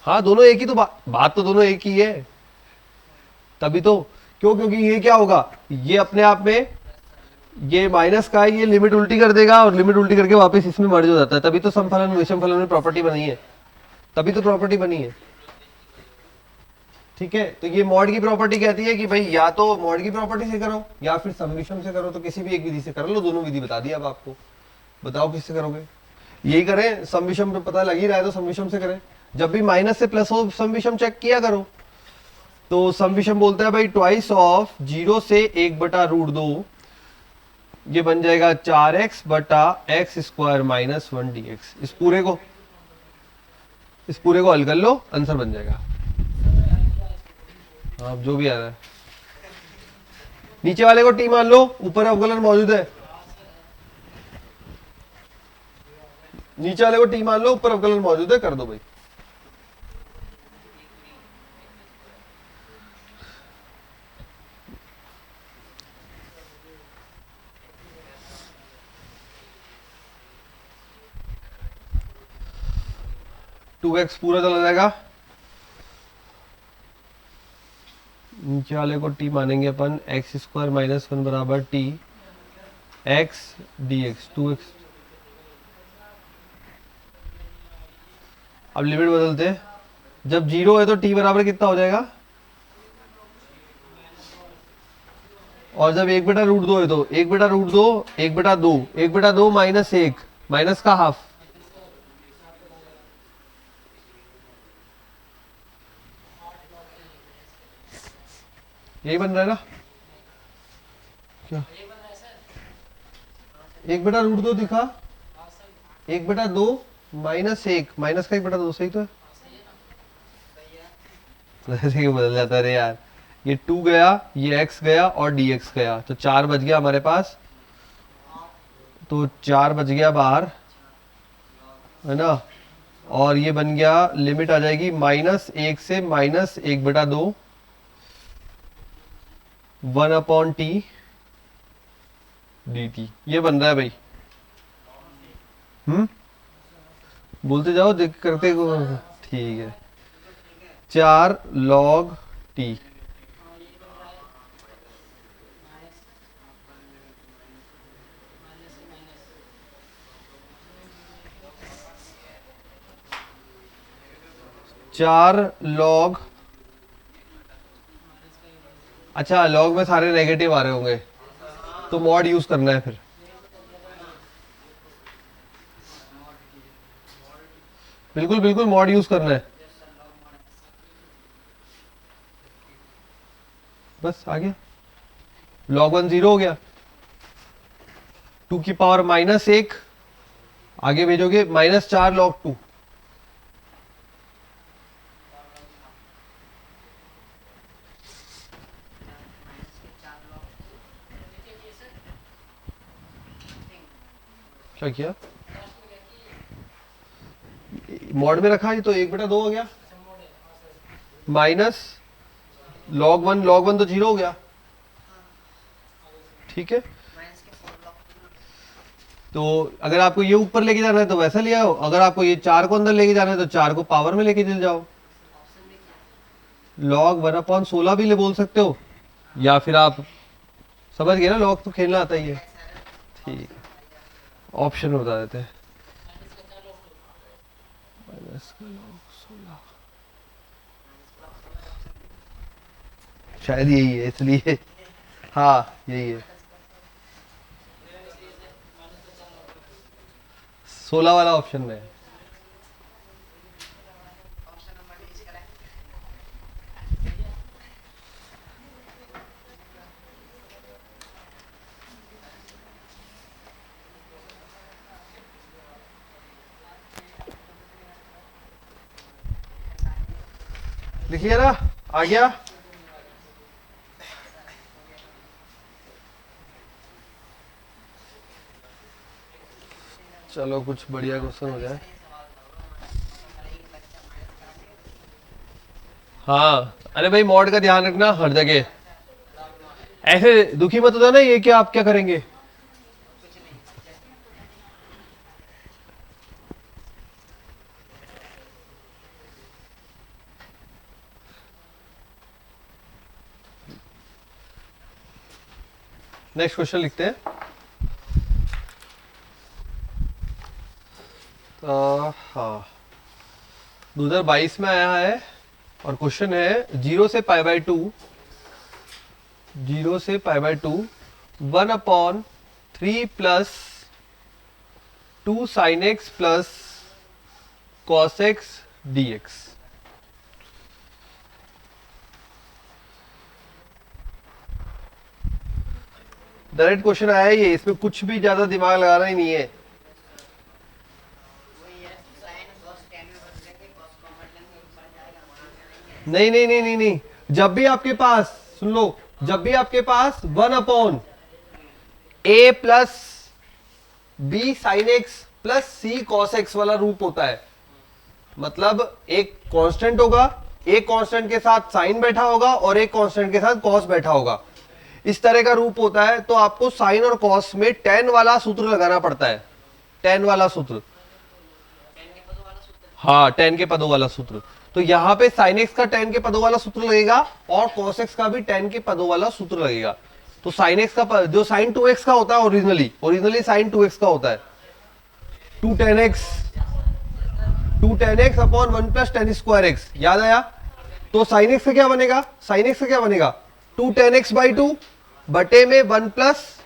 हाँ दोनों एक ही तो बात तो दोनों एक ही है, तभी तो। क्यों? क्योंकि ये क्या होगा, ये अपने आप में ये माइनस का है, ये लिमिट उल्टी कर देगा और लिमिट उल्टी करके वापस इसमें मर्ज हो जाता है, तभी तो समफलन विषम फलन में प्रॉपर्टी बनी है, तभी तो प्रॉपर्टी बनी है। ठीक है, तो ये मॉड की प्रॉपर्टी कहती है कि भाई या तो मॉड की प्रॉपर्टी से करो या फिर सम से करो, तो किसी भी एक विधि से कर लो। दोनों विधि बता दी अब आपको, बताओ किससे करोगे। यही करें, सम पे पता लग ही रहा है तो सम से करें। जब भी माइनस से प्लस हो सम चेक किया करो। तो सम बोलता है भाई ट्वाइस ऑफ 0 से 1 बटा रूट 2, ये बन जाएगा 4x बटा एक्स स्क्वायर माइनस 1 dx। इस पूरे को हल कर लो, आंसर बन जाएगा। हाँ जो भी आ रहा है, नीचे वाले को टी मान लो, ऊपर अवकलन मौजूद है। नीचे वाले को टी मान लो, ऊपर अवकलन मौजूद है, कर दो भाई। टू एक्स पूरा चला जाएगा, नीचे वाले को टी मानेंगे अपन, एक्स स्क्वायर माइनस 1 बराबर T x D x 2x। अब लिमिट बदलते हैं, जब 0 है तो टी बराबर कितना हो जाएगा, और जब 1 बटा रूट 2 है तो 1 बटा रूट 2 1 बटा 2 1 बटा 2 माइनस 1 माइनस का हाफ। यही बन रहा है ना क्या, 1 बटा रूट 2 दिखा, 1 बटा 2 माइनस 1 माइनस का 1 बटा 2, सही तो है। ऐसे क्यों बदल जाता है रे यार, ये 2 गया, ये x गया और dx गया, तो 4 बच गया हमारे पास, तो 4 बच गया बाहर, है ना। और ये बन गया, लिमिट आ जाएगी माइनस 1 से माइनस 1 बटा 2 1 अपॉन टी dt, ये बन रहा है भाई। बोलते जाओ, देख करते को। ठीक है, 4 log t। चार लॉग, अच्छा लॉग में सारे नेगेटिव आ रहे होंगे तो मॉड यूज करना है फिर। बिल्कुल बिल्कुल मॉड यूज करना है। बस आगे log 1 0 हो गया, 2 की पावर -1 आगे भेजोगे -4 log 2। क्या किया, मॉड में रखा है तो 1/2 हो गया, माइनस log 1 तो 0 हो गया। ठीक है, तो अगर आपको ये ऊपर लेके जाना है तो वैसा ले आओ, अगर आपको ये 4 को अंदर लेके जाना है तो 4 को पावर में लेके चल जाओ। log 1/16 भी ले बोल सकते हो, या फिर आप समझ गए ना, लॉग तो खेलना आता ही है। ठीक है, ऑप्शन बता देते हैं। शायद यही है इसलिए, हाँ यही है, 16 वाला ऑप्शन में है। लिखिए ना, आ गया। चलो कुछ बढ़िया क्वेश्चन हो जाए। हाँ अरे भाई मॉड का ध्यान रखना हर जगह, ऐसे दुखी मत होता ना, ये क्या आप क्या करेंगे। नेक्स्ट क्वेश्चन लिखते हैं। हाँ 2022 में आया है और क्वेश्चन है 0 से π/2, 0 से π/2 1/3 plus 2 sin x plus cos x dx। Direct question आया ये, इसमें कुछ भी ज्यादा दिमाग लगाना ही नहीं है। नहीं नहीं नहीं नहीं नहीं, जब भी आपके पास, सुन लो, जब भी आपके पास 1/a plus b sin x plus c cos x वाला रूप होता है, मतलब एक कांस्टेंट होगा, एक कांस्टेंट के साथ साइन बैठा होगा और एक कांस्टेंट के साथ कॉस बैठा होगा, इस तरह का रूप होता है, तो आपको साइन और कॉस में tan वाला सूत्र लगाना पड़ता है, tan वाला सूत्र। हाँ tan के पदों वाला सूत्र, तो यहां पे sin x का tan के पदों वाला सूत्र लगेगा और cos x का भी tan के पदों वाला सूत्र लगेगा। तो sin x का जो sin 2x का होता है ओरिजिनली sin 2x का होता है 2 tan x upon 1 plus tan square x, याद आया। तो sin x का क्या बनेगा, sin x का क्या बनेगा 2 tan x/2 बटे में 1 प्लस,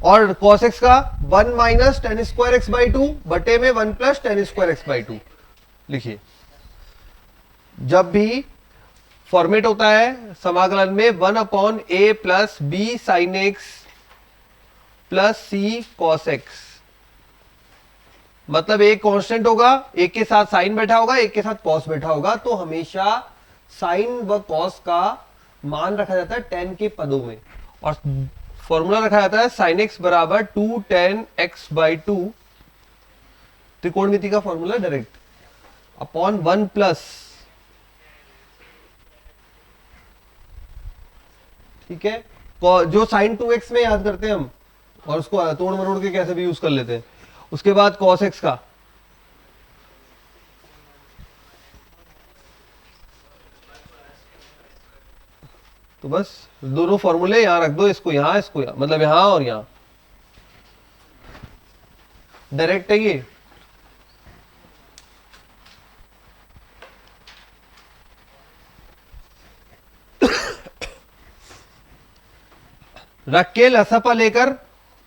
और cos x का 1 माइनस tan स्क्वायर x/2 बटे में 1 प्लस tan स्क्वायर x/2। लिखिए, जब भी फॉर्मेट होता है समाकलन में 1/a plus b sin x plus c cos x, मतलब एक कांस्टेंट होगा, एक के साथ साइन बैठा होगा, एक के साथ कॉस बैठा होगा, तो हमेशा साइन व कॉस का मान रखा जाता है tan के पदों में, और फॉर्मूला रखा जाता है sin x बराबर 2 tan x/2, त्रिकोणमिति का फॉर्मूला डायरेक्ट, अपॉन 1 प्लस, ठीक है, जो sin 2x में याद करते हैं हम, और उसको तोड़ मरोड़ के कैसे भी यूज कर लेते हैं। उसके बाद cos x का तो बस दोनों फॉर्मूले यहाँ रख दो, इसको यहाँ, मतलब यहाँ और यहाँ, डायरेक्ट है ये। रख के लसापा लेकर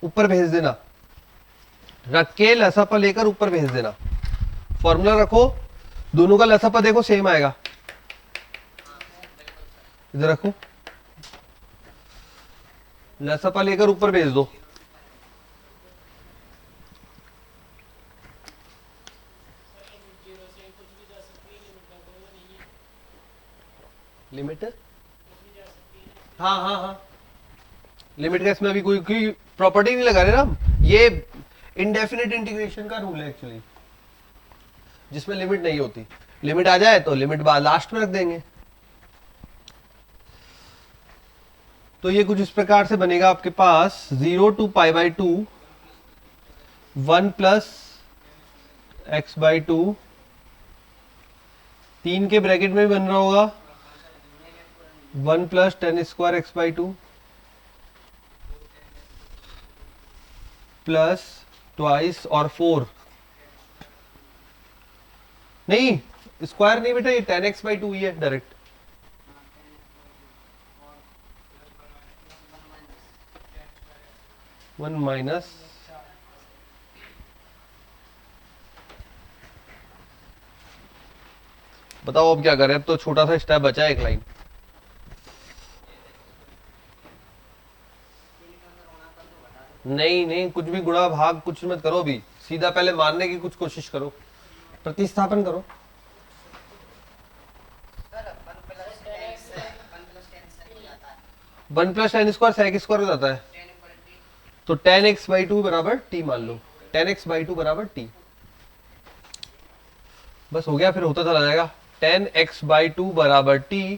ऊपर भेज देना, रख के लसापा लेकर ऊपर भेज देना। फॉर्मूला रखो, दोनों का लसापा देखो सेम आएगा। इधर रखो, लसापा लेकर ऊपर भेज दो। लिमिट, हाँ हाँ हाँ, लिमिट का इसमें अभी कोई प्रॉपर्टी नहीं लगा रहे ना हम, ये इनडेफिनेट इंटीग्रेशन का रूल है एक्चुअली, जिसमें लिमिट नहीं होती। लिमिट आ जाए तो लिमिट बाद लास्ट में रख देंगे। तो ये कुछ इस प्रकार से बनेगा आपके पास 0 to π/2 1 प्लस x/2, 3 के ब्रैकेट में भी बन रहा होगा 1 plus tan² x/2 plus twice और 4, नहीं स्क्वायर नहीं बेटा, ये tan x/2 ही है डायरेक्ट। वन माइनस बताओ अब क्या करें, अब तो छोटा सा स्टेप बचा है, एक लाइन। नहीं नहीं, कुछ भी गुणा भाग कुछ मत करो, अभी सीधा पहले मानने की कुछ कोशिश करो, प्रतिस्थापन करो। वन प्लस tan² sec² हो जाता है, तो tan x/2 बराबर t मान लो, tan x/2 बराबर t, बस हो गया, फिर होता चला जाएगा। tan x/2 बराबर t,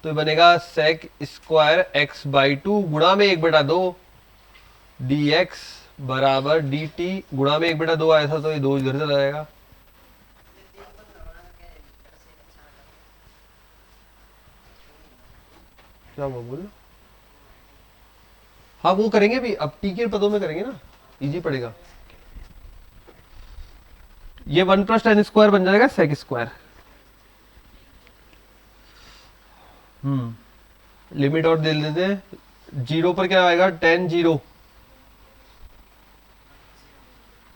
तो ये बनेगा sec² x/2 गुणा में 1/2 dx बराबर dt गुणा में 1/2 आया था, तो ये 2 इधर चला जाएगा। क्या बोल, हाँ वो करेंगे भी, अब t के पदों में करेंगे ना, इजी पड़ेगा। ये 1 प्लस tan² बन जाएगा sec²। लिमिट और दे देते हैं, 0 पर क्या आएगा tan 0,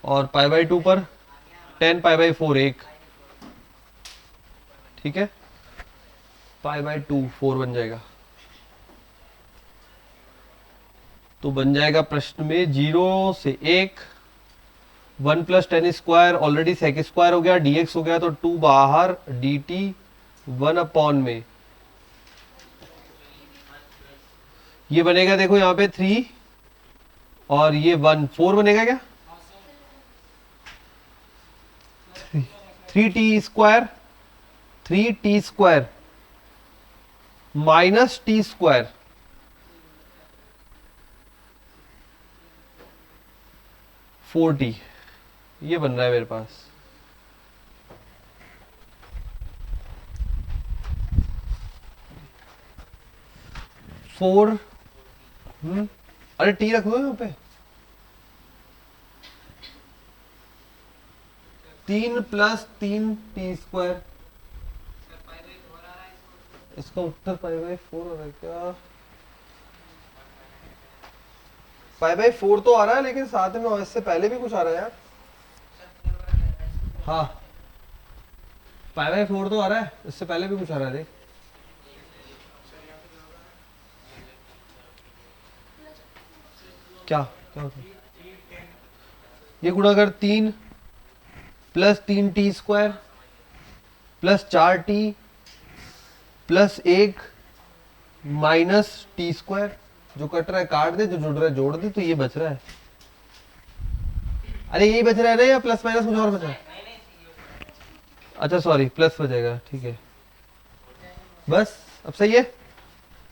और π/2 पर tan π/4 1, ठीक है, π/2 4 बन जाएगा। तो बन जाएगा प्रश्न में 0 से 1, 1 प्लस tan² ऑलरेडी sec² हो गया, dx हो गया, तो 2 बाहर, dt 1 में ये बनेगा, देखो यहाँ पे 3 और ये 1 4 बनेगा क्या, 3t² minus t², four T, ये बन रहा है मेरे पास। फोर, अरे टी रख दो यहाँ पे, 3 प्लस 3t², इसका उत्तर π/4 हो रहा है क्या, π/4 तो आ रहा है, लेकिन साथ में इससे पहले भी कुछ आ रहा है यार। हाँ π/4 तो आ रहा है, इससे पहले भी कुछ आ रहा है, देख क्या क्या होता है, ये गुणा कर 3 plus 3t² plus 4t plus 1 minus t², जो कट रहा है काट दे, जो जुड़ रहा है जोड़ दे, तो ये बच रहा है। अरे यही बच रहा है ना, या प्लस माइनस कुछ और बचा है? अच्छा सॉरी, प्लस बचेगा, ठीक है, बस अब सही है।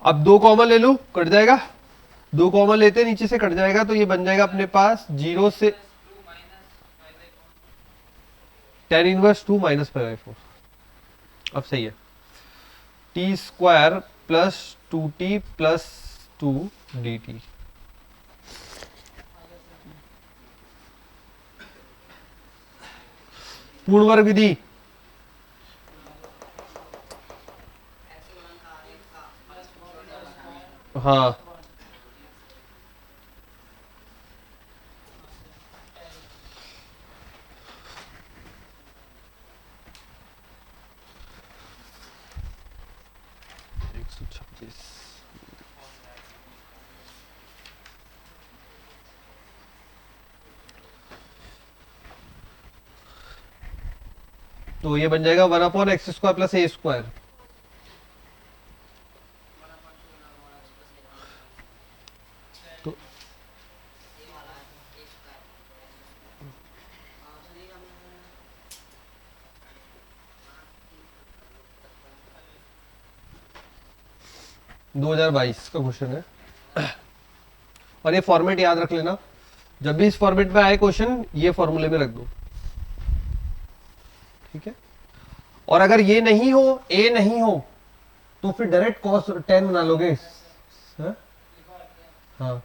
अब 2 कॉमन ले लूं, कट जाएगा, 2 कॉमन लेते नीचे से कट जाएगा, तो ये बन जाएगा अपने पास 0 से tan−2 माइनस π/4। अब सही है, t² plus 2t plus 2dt। पूर्ण वर्ग विधि, हाँ तो ये बन जाएगा 1/x² प्लस a²। तो 2022 का क्वेश्चन है और ये फॉर्मेट याद रख लेना, जब भी इस फॉर्मेट में आए क्वेश्चन ये फॉर्मूले में रख दो, ठीक है। और अगर ये नहीं हो, ए नहीं हो, तो फिर डायरेक्ट कॉस 10 बना लोगे। हाँ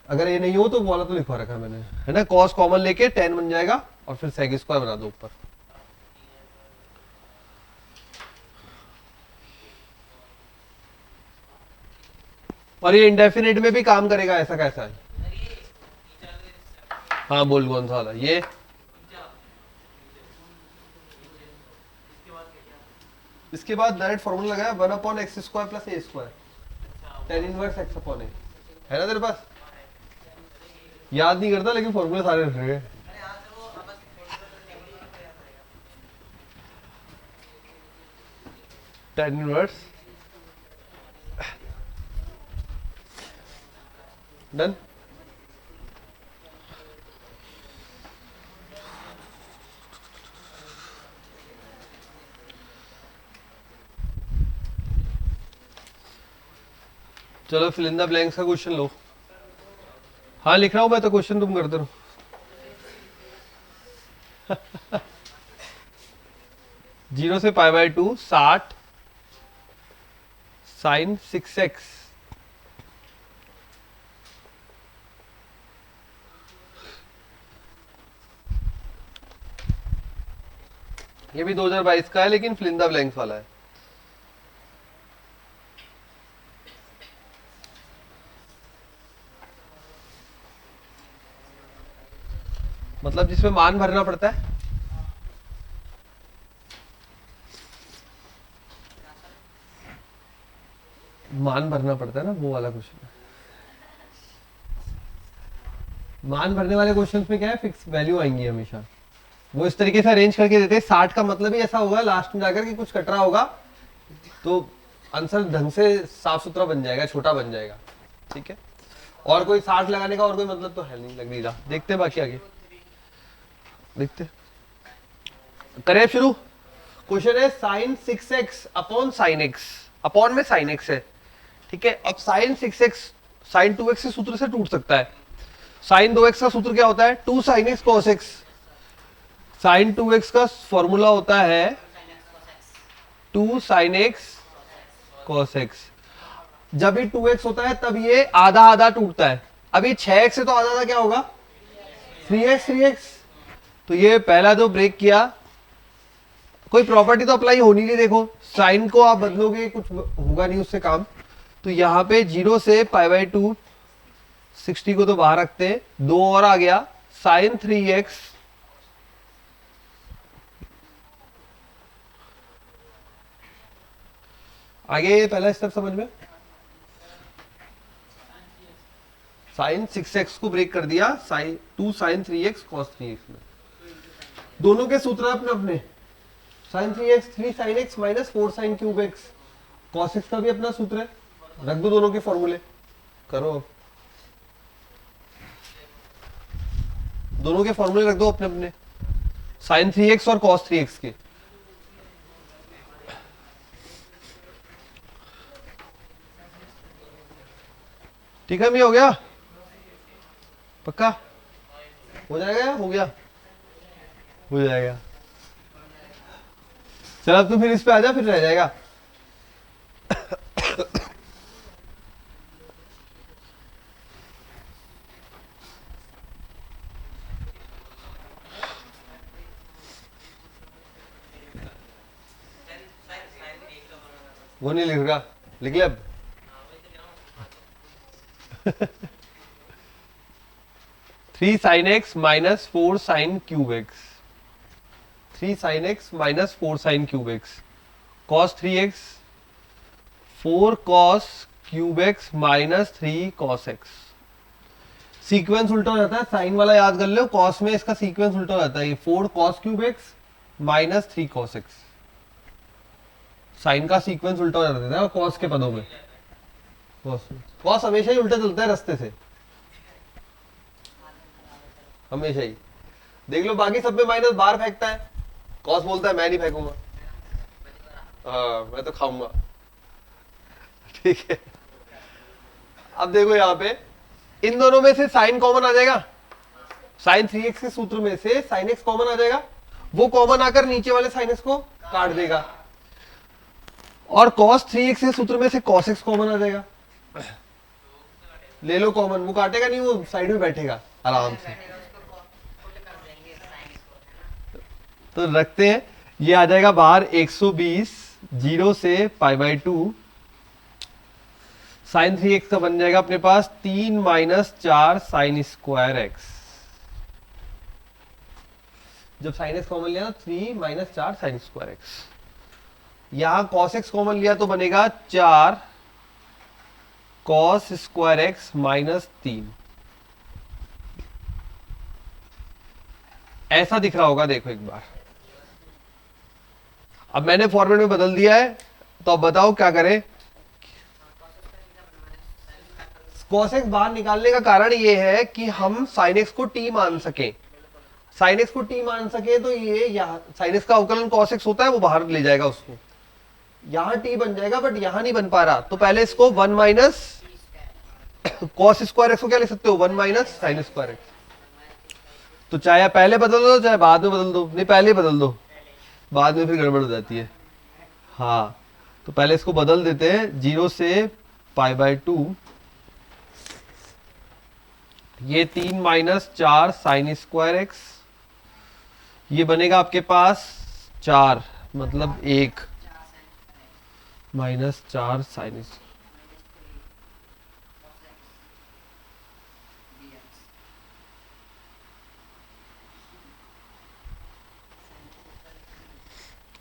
अगर ये नहीं हो तो वाला तो लिखवा रखा है मैंने, है ना, कॉस कॉमन लेके 10 बन जाएगा और फिर sec² बना दो ऊपर। और ये इंडेफिनिट में भी काम करेगा, ऐसा कैसा है? हाँ बोल कौन सा वाला? ये इसके बाद डायरेक्ट फॉर्मूला लगाया 1/x² plus a², tan inverse x/a, है ना तेरे पास? याद नहीं करता लेकिन फॉर्मूले सारे रख रहे हैं। tan inverse done. चलो फिल इन द ब्लैंक्स का क्वेश्चन लो। हाँ लिख रहा हूं मैं तो, क्वेश्चन तुम करते रहो। 0 से π/2 60 sin 6x, ये भी 2022 का है लेकिन फिल इन द ब्लैंक्स वाला है। मतलब जिसमें मान भरना पड़ता है। मान भरना पड़ता है ना, वो वाला क्वेश्चन है। मान भरने वाले क्वेश्चंस में क्या है, फिक्स वैल्यू आएंगी हमेशा। वो इस तरीके से अरेंज करके देते हैं। 60 का मतलब ही ऐसा होगा लास्ट में जाकर कि कुछ कट रहा होगा तो आंसर ढंग से साफ सुथरा बन जाएगा, छोटा बन जाएगा, ठीक है। और कोई 60 लगाने का और कोई मतलब तो है नहीं, लग नहीं रहा। देखते हैं बाकी आगे, देखते करें शुरू। क्वेश्चन है sin 6x upon sin x, upon में sin x है, ठीक है। अब sin 6x sin 2x के सूत्र से टूट सकता है। sin 2x का सूत्र क्या होता है? 2 sin x cos x। sin 2x का फॉर्मूला होता है 2 sin x cos x। जब भी 2x होता है तब ये आधा आधा टूटता है। अभी 6x से तो आधा आधा क्या होगा? 3x। तो ये पहला जो ब्रेक किया, कोई प्रॉपर्टी तो अप्लाई होनी नहीं। देखो साइन को आप बदलोगे कुछ होगा नहीं उससे काम। तो यहाँ पे 0 से π/2 60 को तो बाहर रखते हैं, 2 और आ गया sin 3x आगे पहला स्टेप समझ में। sin 6x को ब्रेक कर दिया 2 sin 3x cos 3x में। दोनों के सूत्र अपने अपने, sin 3x 3 sin x minus 4 sin cube x, cos x का भी अपना सूत्र है, रख दो दोनों के फॉर्मूले, करो दोनों के फॉर्मूले रख दो अपने अपने, sin 3x और cos 3x के। ठीक है, मैं हो गया पक्का? हो जाएगा या हो गया? हो जाएगा। चल अब तो फिर इस पे आ जा, फिर रह जाएगा। वो नहीं लिख रहा, लिख ले अब। 3 sin x minus 4 sin cube x, 3 sin x minus 4 sin cube x, cos 3x 4 cos cube x minus 3 cos x। Sequence उल्टा हो जाता है, साइन वाला याद कर लो, cos में इसका सीक्वेंस उल्टा हो जाता है, ये 4 cos cube x minus 3 cos x। Sine का सीक्वेंस उल्टा हो जाता है cos के पदों में, cos हमेशा ही उल्टा चलता है रास्ते से, हमेशा ही। देख लो बाकी सब में माइनस बाहर फेंकता है, cos बोलता है मैं नहीं फेंकूंगा, हाँ मैं तो खाऊंगा। ठीक है, अब देखो यहाँ पे इन दोनों में से साइन कॉमन आ जाएगा, साइन 3x के सूत्र में से साइन x कॉमन आ जाएगा, वो कॉमन आकर नीचे वाले साइन x को काट देगा, और cos 3x के सूत्र में से cos x कॉमन आ जाएगा, ले लो कॉमन, वो काटेगा नहीं, वो साइड में बैठेगा आराम से। तो रखते हैं, ये आ जाएगा बाहर 120, 0 से π/2, साइन 3x का बन जाएगा अपने पास 3 माइनस 4 साइन स्क्वायर एक्स। जब साइन एक्स कॉमन लिया ना 3 माइनस 4 साइन स्क्वायर एक्स, यहां cos x कॉमन लिया तो बनेगा 4 cos स्क्वायर एक्स माइनस 3। ऐसा दिख रहा होगा, देखो एक बार। अब मैंने फॉर्मेट में बदल दिया है, तो अब बताओ क्या करें। cos x बाहर निकालने का कारण ये है कि हम sin x को t मान सके, sin x को t मान सके, तो ये यहाँ sin x का अवकलन cos x होता है, वो बाहर ले जाएगा उसको, यहां t बन जाएगा, बट यहां नहीं बन पा रहा, तो पहले इसको 1 माइनस cos स्क्वायर x को क्या लिख सकते हो, 1 माइनस sin स्क्वायर x। तो चाहे पहले बदल दो चाहे बाद में बदल दो, नहीं पहले बदल दो, बाद में फिर गड़बड़ हो जाती है। हाँ, तो पहले इसको बदल देते हैं, 0 से π/2, ये 3 माइनस 4 साइन स्क्वायर एक्स, ये बनेगा आपके पास 4, मतलब 1 minus 4 sine.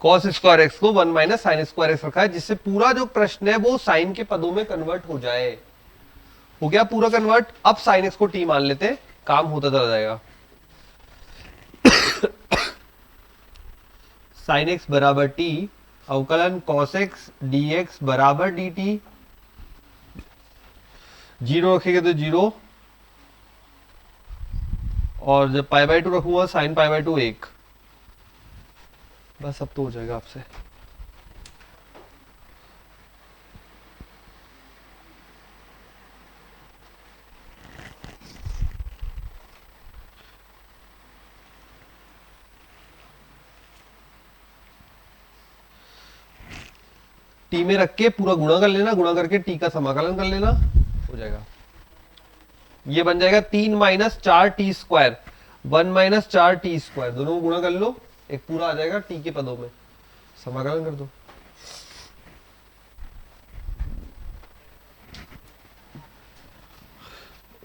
cos square x को 1 माइनस साइन स्क्वायर एक्स रखा है, जिससे पूरा जो प्रश्न है वो साइन के पदों में कन्वर्ट हो जाए। हो गया पूरा कन्वर्ट। अब साइन एक्स को टी मान लेते, काम होता चला जाएगा। साइन एक्स बराबर टी, अवकलन cos x dx बराबर dt, 0 रखेंगे तो 0, और जब π/2 रखूंगा साइन π/2 1। बस अब तो हो जाएगा आपसे। टी में रख के पूरा गुणा कर लेना, गुणा करके टी का समाकलन कर लेना, हो जाएगा। ये बन जाएगा 3 minus 4 T square, 1 minus 4 T square, दोनों को गुणा कर लो, एक पूरा आ जाएगा टी के पदों में, समाकलन कर दो।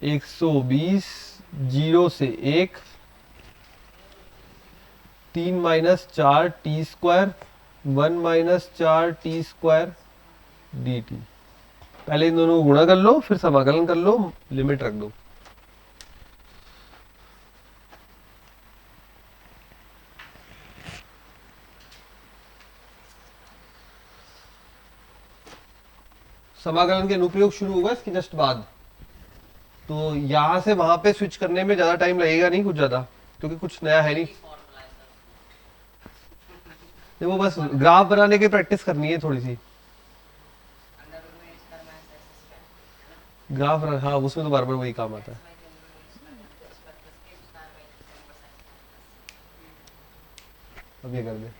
एक 120, 0 से 1, 3 minus 4 T square, 1 minus 4 T square D T. पहले इन दोनों को गुणा कर लो, फिर समाकलन कर लो, लिमिट रख दो। समाकलन के अनुप्रयोग शुरू होगा इसके जस्ट बाद, तो यहां से वहां पे स्विच करने में ज्यादा टाइम लगेगा नहीं, कुछ ज्यादा, क्योंकि कुछ नया है नहीं। वो बस ग्राफ बनाने की प्रैक्टिस करनी है थोड़ी सी, ग्राफ। हाँ, उसमें तो बार बार वही काम आता है। अब ये कर दे।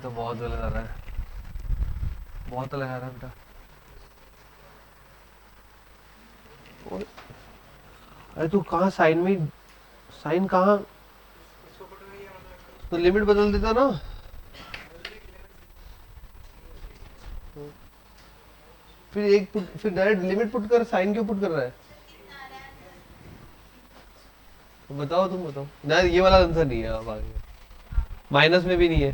तो बहुत गलत आ रहा है, बहुत अलग आ रहा है बेटा। अरे तू कहाँ साइन में, साइन कहाँ, तो लिमिट बदल देता ना। फिर डायरेक्ट लिमिट पुट कर, साइन क्यों पुट कर रहा है? तो बताओ, तुम बताओ ना, ये वाला आंसर नहीं है। अब आगे माइनस में भी नहीं है,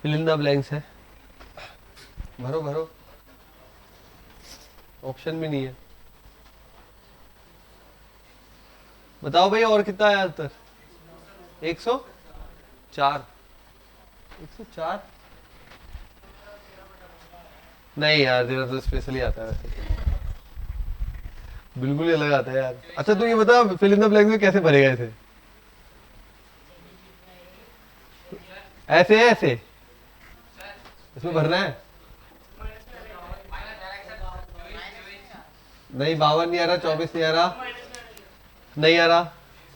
फिल इन द ब्लैंक्स है, भरो भरो, ऑप्शन भी नहीं है। बताओ भाई और कितना है आंसर? 104। 104 नहीं यार, तेरा तो स्पेशली आता है वैसे, बिल्कुल ही अलग आता है यार। अच्छा तू ये बता, फिल इन द ब्लैंक्स में कैसे भरेगा इसे? ऐसे है, ऐसे इसमें भरना है? नहीं 52 नहीं आ रहा, 24 नहीं आ रहा, नहीं आ रहा,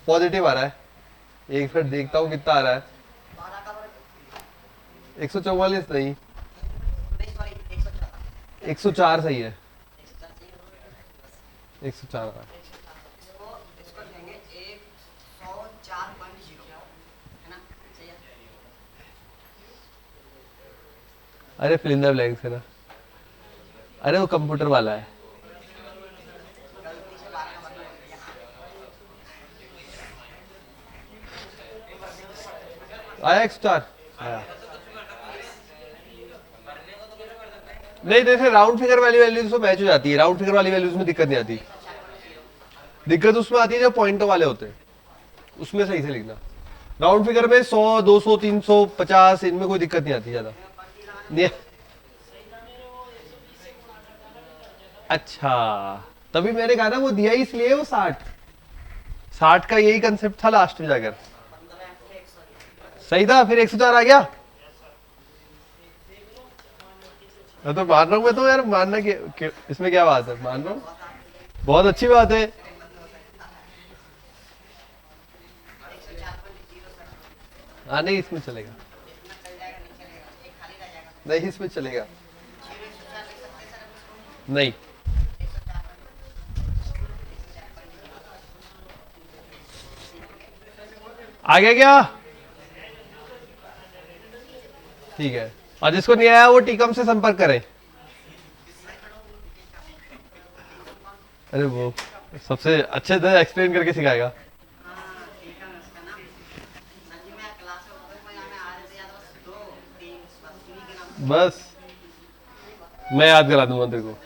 पॉजिटिव आ रहा है। एक मिनट देखता हूँ कितना आ रहा है। 144 नहीं, 104 सही है, 104 आ रहा है। अरे फिल इन द ब्लैंक्स है ना, अरे वो कंप्यूटर वाला है। आया 104 आया। नहीं जैसे राउंड फिगर वाली वैल्यूज तो मैच हो जाती है, राउंड फिगर वाली वैल्यूज में दिक्कत नहीं आती। दिक्कत उसमें आती है जब पॉइंटों वाले होते हैं, उसमें सही से लिखना। राउंड फिगर में 100, 200, 300, 50 इनमें कोई दिक्कत नहीं आती ज्यादा। नहीं अच्छा, तभी मैंने कहा ना वो दिया ही इसलिए वो 60 का यही कंसेप्ट था लास्ट में जाकर। सही था, फिर 104 आ गया। मैं तो मान रहा हूँ, मैं तो यार मानना कि इसमें क्या बात है, मान रहा हूँ, बहुत अच्छी बात है। हाँ नहीं इसमें चलेगा, नहीं इसमें चलेगा, नहीं आ गया क्या? ठीक है, और जिसको नहीं आया वो टीकम से संपर्क करें। अरे वो सबसे अच्छे से एक्सप्लेन करके सिखाएगा। बस मैं याद करा दूंगा तेरे को।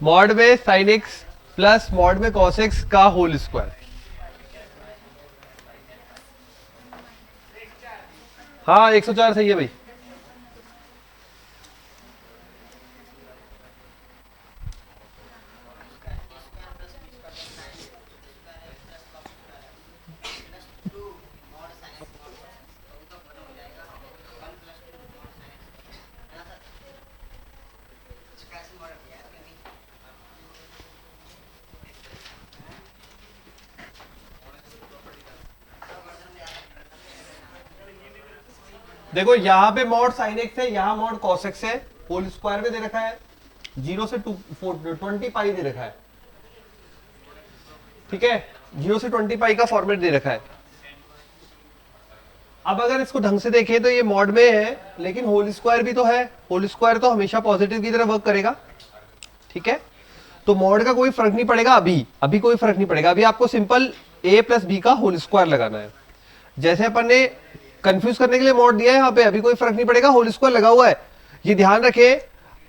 मॉड में साइन एक्स प्लस मॉड में कॉस एक्स का होल स्क्वायर। हाँ 104 सही है भाई। देखो यहाँ पे मॉड साइन एक्स है, यहाँ मॉड कॉस एक्स है, होल स्क्वायर में दे रखा है, 0 से 20 पाई दे रखा है। ठीक है, 0 से 20 पाई का फॉर्मेट दे रखा है। अब अगर इसको ढंग से देखें तो ये मॉड में है, लेकिन होल स्क्वायर भी तो है, होल स्क्वायर तो हमेशा पॉजिटिव की तरह वर्क करेगा। ठीक है, तो मॉड का कोई फर्क नहीं पड़ेगा, अभी कोई फर्क नहीं पड़ेगा। अभी आपको सिंपल a प्लस बी का होल स्क्वायर लगाना है। जैसे अपन ने कंफ्यूज करने के लिए मॉड दिया है यहाँ पे, अभी कोई फर्क नहीं पड़ेगा, होल स्क्वायर लगा हुआ है। ये ध्यान रखे,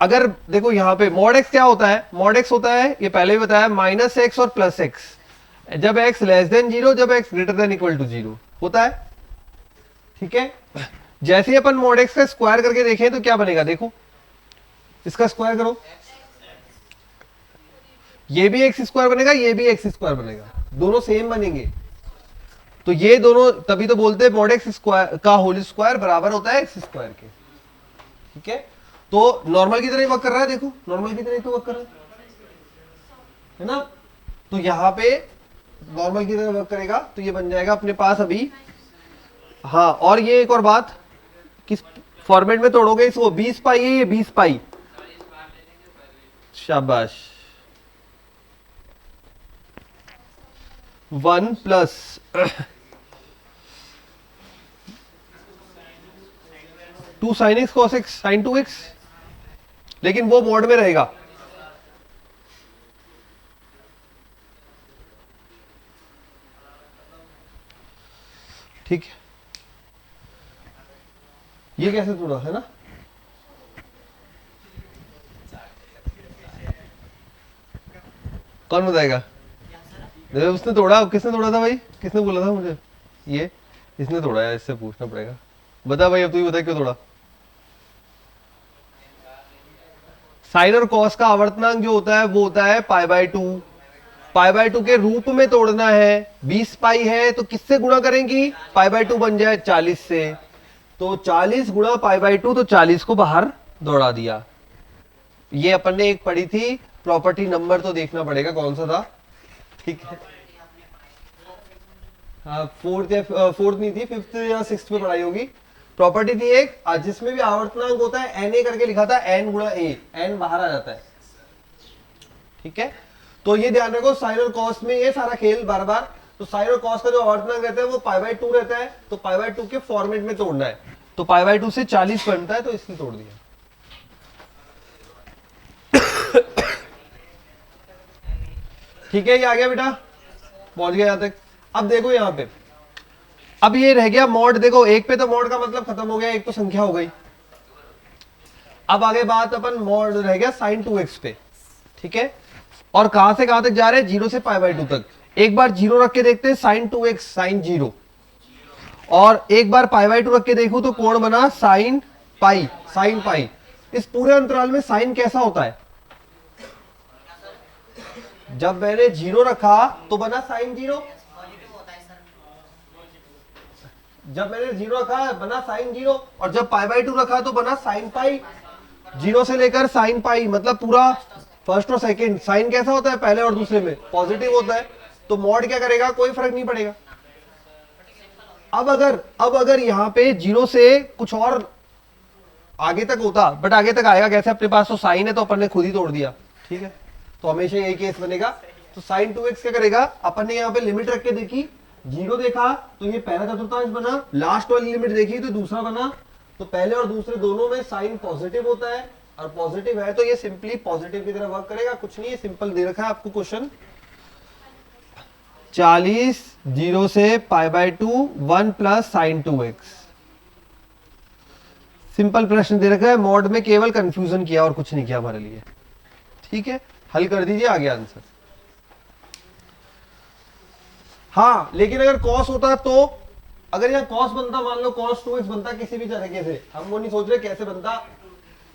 अगर देखो यहाँ पे मॉड एक्स क्या होता है, मॉड एक्स होता है, ये पहले भी बताया, माइनस एक्स और प्लस एक्स, जब एक्स लेस देन 0, जब x greater than equal to 0 होता है। ठीक है, जैसे ही अपन मॉड एक्स का स्क्वायर करके देखें तो क्या बनेगा, देखो इसका स्क्वायर करो, ये भी एक्स स्क्वायर बनेगा, ये भी एक्स स्क्वायर बनेगा, दोनों सेम बनेंगे। तो ये दोनों तभी तो बोलते हैं मॉड एक्स स्क्वायर का होल स्क्वायर बराबर होता है एक्स स्क्वायर के। ठीक है, तो नॉर्मल की तरह ही वर्क कर रहा है, देखो नॉर्मल की तरह ही तो वर्क कर रहा है ना। तो यहाँ पे नॉर्मल की तरह वर्क करेगा, तो ये बन जाएगा अपने पास अभी। हाँ, और ये एक और बात, किस फॉर्मेट में तोड़ोगे इसको, 20 पाई है ये 20 पाई, शाबाश। 1 plus 2 sine x cos x sine 2x, लेकिन वो मोड में रहेगा। ठीक है, ये कैसे तोड़ा है ना। कौन बताएगा? उसने तोड़ा, किसने तोड़ा था भाई, किसने बोला था मुझे? ये इसने तोड़ा है, इससे पूछना पड़ेगा। बता भाई, अब तू ही बता क्यों तोड़ा। साइन और कॉस का आवर्तनांक जो होता है वो होता है π/2। π/2 के रूप में तोड़ना है। 20 पाई है तो किससे गुणा करेंगी, π/2 बन जाए 40 से, तो 40 गुणा π/2, तो 40 को बाहर दौड़ा दिया। ये अपन ने एक पढ़ी थी प्रॉपर्टी, नंबर तो देखना पड़ेगा कौन सा था। ठीक है, हाँ फोर्थ नहीं थी, फिफ्थ या सिक्स्थ में पढ़ाई होगी। प्रॉपर्टी थी एक, जिसमें भी आवर्तनांक होता है Na करके लिखा था, n गुणा a, n बाहर आ जाता है। ठीक है, तो ये ध्यान रखो, साइन और कॉस में ये सारा खेल बार बार। तो साइन और कॉस का जो आवर्तनांक रहता है वो π/2 रहता है, तो π/2 के फॉर्मेट में तोड़ना है। तो π/2 से 40 बनता है, तो इसलिए तोड़ दिया। ठीक है, ये आ गया बेटा, पहुंच गया यहां तक। अब देखो यहाँ पे, अब ये रह गया मॉड। देखो एक पे तो मॉड का मतलब खत्म हो गया, एक तो संख्या हो गई। अब आगे बात अपन मॉड रह गया sin 2x पे। ठीक है, और कहां से कहां तक जा रहे हैं, 0 से π/2 तक। एक बार 0 रख के देखते हैं, sin 2x sin 0, और एक बार π/2 रख के देखूं तो कोण बना sin पाई। इस पूरे अंतराल में साइन कैसा होता है, जब मैंने 0 रखा तो बना sin 0, जब मैंने 0 रखा बना sin 0, और जब π/2 रखा तो बना sin पाई। 0 से लेकर sin पाई, मतलब पूरा फर्स्ट और सेकंड। साइन कैसा होता है, पहले और दूसरे में पॉजिटिव होता है, तो मॉड क्या करेगा, कोई फर्क नहीं पड़ेगा। अब अगर यहां पे 0 से कुछ और आगे तक होता, बट आगे तक आएगा कैसे, अपने पास तो साइन है, तो अपन ने खुद ही तोड़ दिया। ठीक है, तो हमेशा यही केस बनेगा। तो sin 2x क्या करेगा, अपन ने यहाँ पे लिमिट रख के देखी, 0 देखा तो ये पहला चतुर्थांश बना, लास्ट वाली लिमिट देखी तो दूसरा बना। तो पहले और दूसरे दोनों में साइन पॉजिटिव होता है, और पॉजिटिव है तो ये सिंपली पॉजिटिव की तरह वर्क करेगा। कुछ नहीं है, सिंपल दे रखा है आपको क्वेश्चन। 40 0 से π/2 1 प्लस sin 2x। सिंपल प्रश्न दे रखा है, मॉड में केवल कंफ्यूजन किया और कुछ नहीं किया हमारे लिए। ठीक है, हल कर दीजिए, आ गया आंसर। हाँ, लेकिन अगर कॉस होता तो, अगर यहाँ कॉस बनता, मान लो cos 2x बनता किसी भी तरीके से, हम वो नहीं सोच रहे कैसे बनता,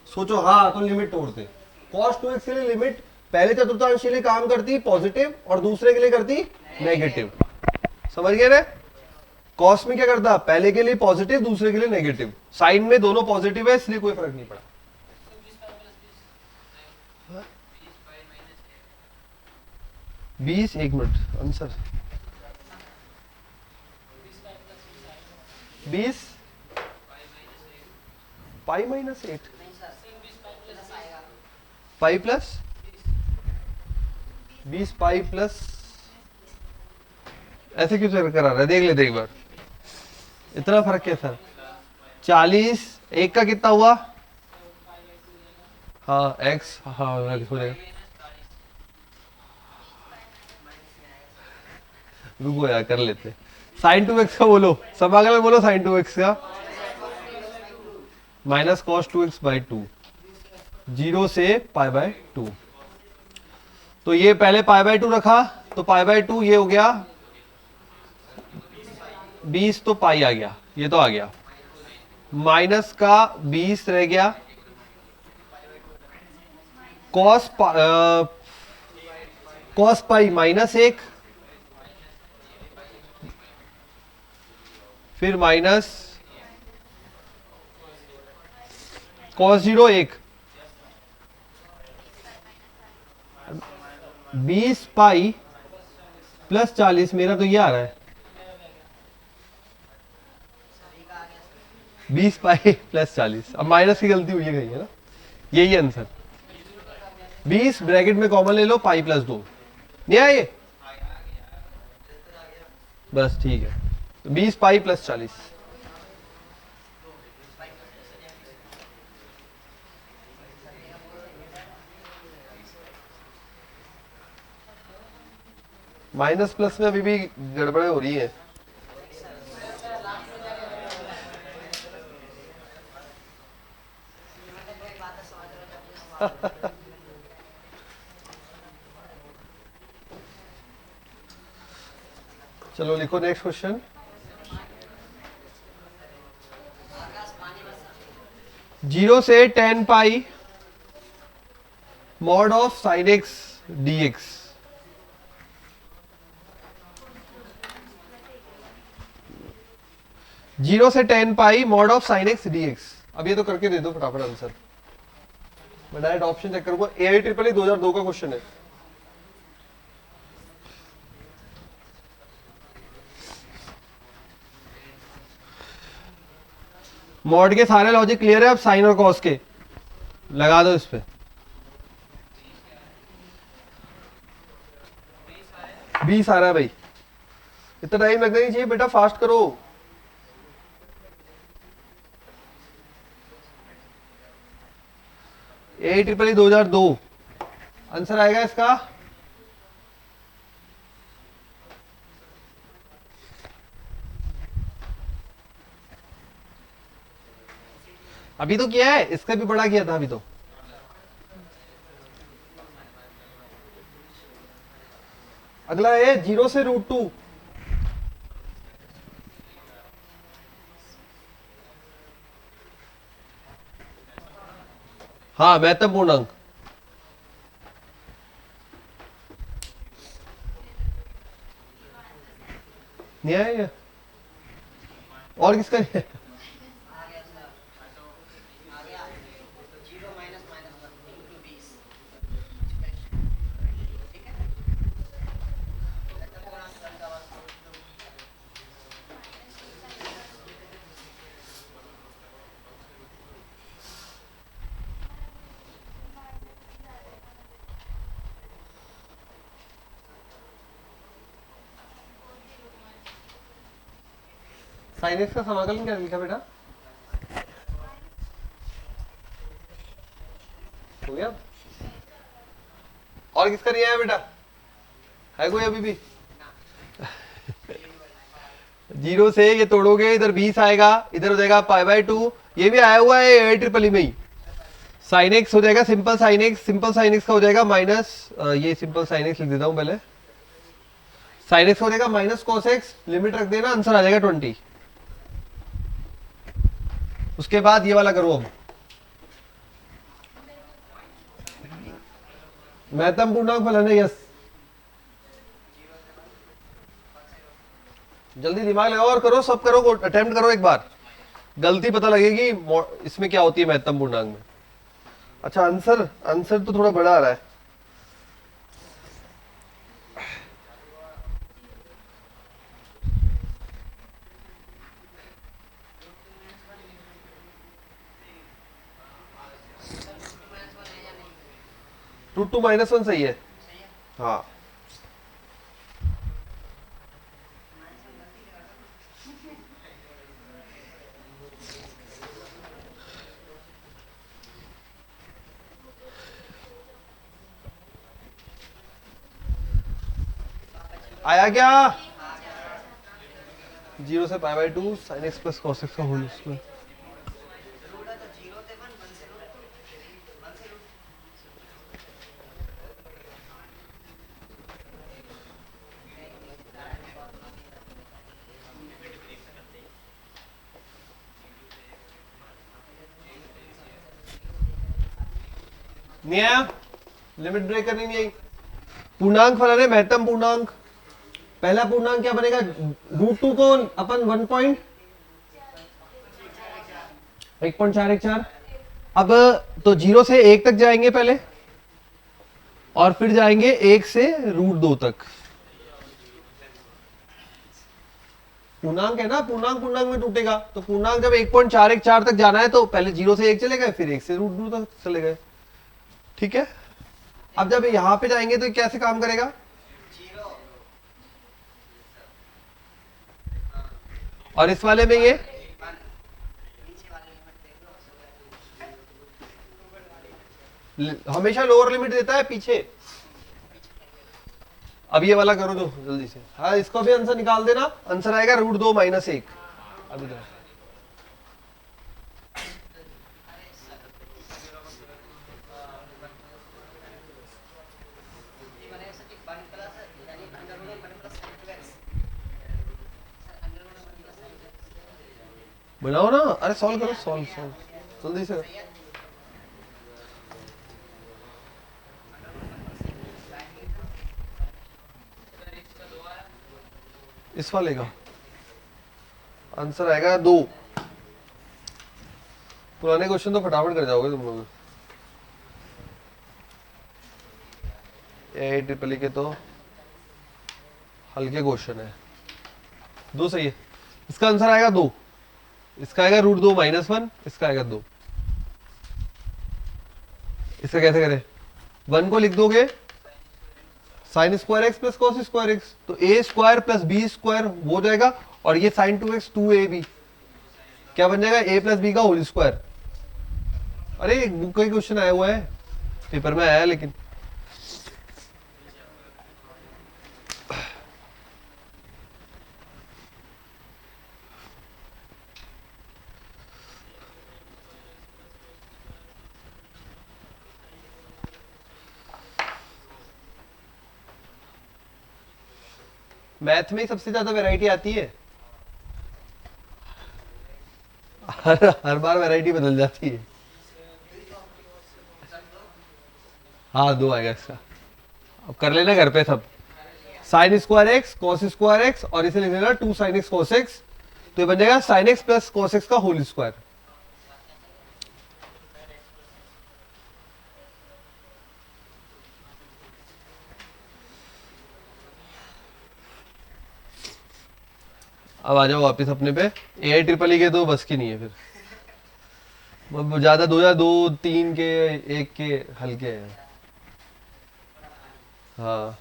सोचो। हाँ, तो लिमिट तोड़ते। cos 2x के लिए लिमिट पहले चतुर्थांश के लिए काम करती पॉजिटिव, और दूसरे के लिए करती नेगेटिव। समझ गए ना, कॉस में क्या करता, पहले के लिए पॉजिटिव, दूसरे के लिए नेगेटिव। साइन में दोनों पॉजिटिव है, इसलिए कोई फर्क नहीं पड़ा। 20 1 minute answer 20 pi minus 8 pi plus 20 pi plus, ऐसे क्यों चल करा रहा है, देख लेते एक बार। इतना फर्क है सर, 40 एक का कितना हुआ, हाँ x, हाँ हो जाएगा। रुको यार, कर लेते। sin 2x का बोलो, समाकलन में बोलो sin 2x का, माइनस cos 2x/2, 0 से π/2। तो ये पहले π/2 रखा, तो π/2 ये हो गया 20, तो पाई आ गया, ये तो आ गया। माइनस का 20 रह गया, cos पाई -1, फिर माइनस cos 0 1, 20 पाई प्लस 40, मेरा तो ये आ रहा है 20 पाई प्लस 40। अब माइनस की गलती हुई है कहीं, है ना, यही आंसर। 20 ब्रैकेट में कॉमन ले लो, पाई प्लस 2, नहीं आया ये, बस ठीक है। तो 20 पाई प्लस 40, माइनस प्लस में अभी भी गड़बड़े हो रही है। चलो लिखो नेक्स्ट क्वेश्चन। 0 से tan pi mod of sin x dx। Zero से tan pi mod of sin x dx। अब ये तो करके दे दो फटाफट आंसर, मैं डायरेक्ट ऑप्शन चेक करूंगा। AIEEE 2002 का क्वेश्चन है। मॉड के सारे लॉजिक क्लियर है, अब साइन और कॉस के लगा दो इस पे। 20 आ रहा है भाई, इतना टाइम लगना नहीं चाहिए बेटा, फास्ट करो। AIEEE 2002 आंसर आएगा इसका। अभी तो किया है, इसका भी बड़ा किया था अभी तो। अगला है 0 से √2। हाँ महत्वपूर्ण अंक, नहीं आया और किसका नहीं है? साइन एक्स का समाकलन क्या लिखा बेटा? हो गया। और किसका नहीं आया बेटा? है कोई अभी भी? 0 से ये तोड़ोगे, इधर 20 आएगा, इधर हो जाएगा π/2। ये भी आया हुआ है AIEEE में ही। साइन एक्स हो जाएगा simple sine x, simple sine x का हो जाएगा माइनस, ये सिंपल साइन एक्स लिख देता हूं पहले। साइन एक्स हो जाएगा माइनस कॉस एक्स, लिमिट रख देना, आंसर आ जाएगा 20। उसके बाद ये वाला करो अब, महत्तम पूर्णांक फलन है, यस। जल्दी दिमाग लगाओ और करो, सब करो, अटेम्प्ट करो एक बार, गलती पता लगेगी इसमें क्या होती है महत्तम पूर्णांक में। अच्छा आंसर, आंसर तो थोड़ा बड़ा आ रहा है। √2 - 1 सही है, हाँ। आया क्या? 0 से π/2 sin x plus cos x का होल स्क्वायर। नहीं आया, लिमिट ब्रेक करनी नहीं आई। पूर्णांक फलन है महत्तम पूर्णांक। पहला पूर्णांक क्या बनेगा? √2 को अपन 1.414। अब तो 0 से 1 तक जाएंगे पहले, और फिर जाएंगे 1 से √2 तक। पूर्णांक है ना, पूर्णांक पूर्णांक में टूटेगा, तो पूर्णांक जब 1.414 तक जाना है तो पहले 0 से 1 चले गए, फिर 1 से √2 तक चले गए। ठीक है, अब जब यहां पे जाएंगे तो कैसे काम करेगा? और इस वाले में ये हमेशा लोअर लिमिट देता है पीछे। अब ये वाला करो तो जल्दी से। हाँ, इसको भी आंसर निकाल देना। आंसर आएगा √2 - 1। अभी तो बनाओ ना, अरे सॉल्व करो, सॉल्व जल्दी से। इस वाले का आंसर आएगा 2। पुराने क्वेश्चन तो फटाफट कर जाओगे तुम लोग। AIEEE के तो हल्के क्वेश्चन है। 2 सही है, इसका आंसर आएगा 2। इसका आएगा √2 - 1, इसका आएगा 2। इसका कैसे करें? 1 को लिख दोगे sin² x + cos² x, तो a² + b² हो जाएगा, और ये sin 2x 2ab क्या बन जाएगा? a + b का होल स्क्वायर। अरे बुक का ही क्वेश्चन आया हुआ है, पेपर में आया है लेकिन। मैथ में सबसे ज्यादा वैरायटी आती है, हर बार वैरायटी बदल जाती है। हाँ 2 आएगा इसका। अब कर लेना घर पे सब। sin² x cos² x, और इसे लिख लेना 2 sin x cos x, तो ये बन जाएगा sin x + cos x का होल स्क्वायर। अब आ जाओ वापस अपने पे। AIEEE के तो बस की नहीं है फिर, ज्यादा 2002 3 के 1 के हल्के हैं। हाँ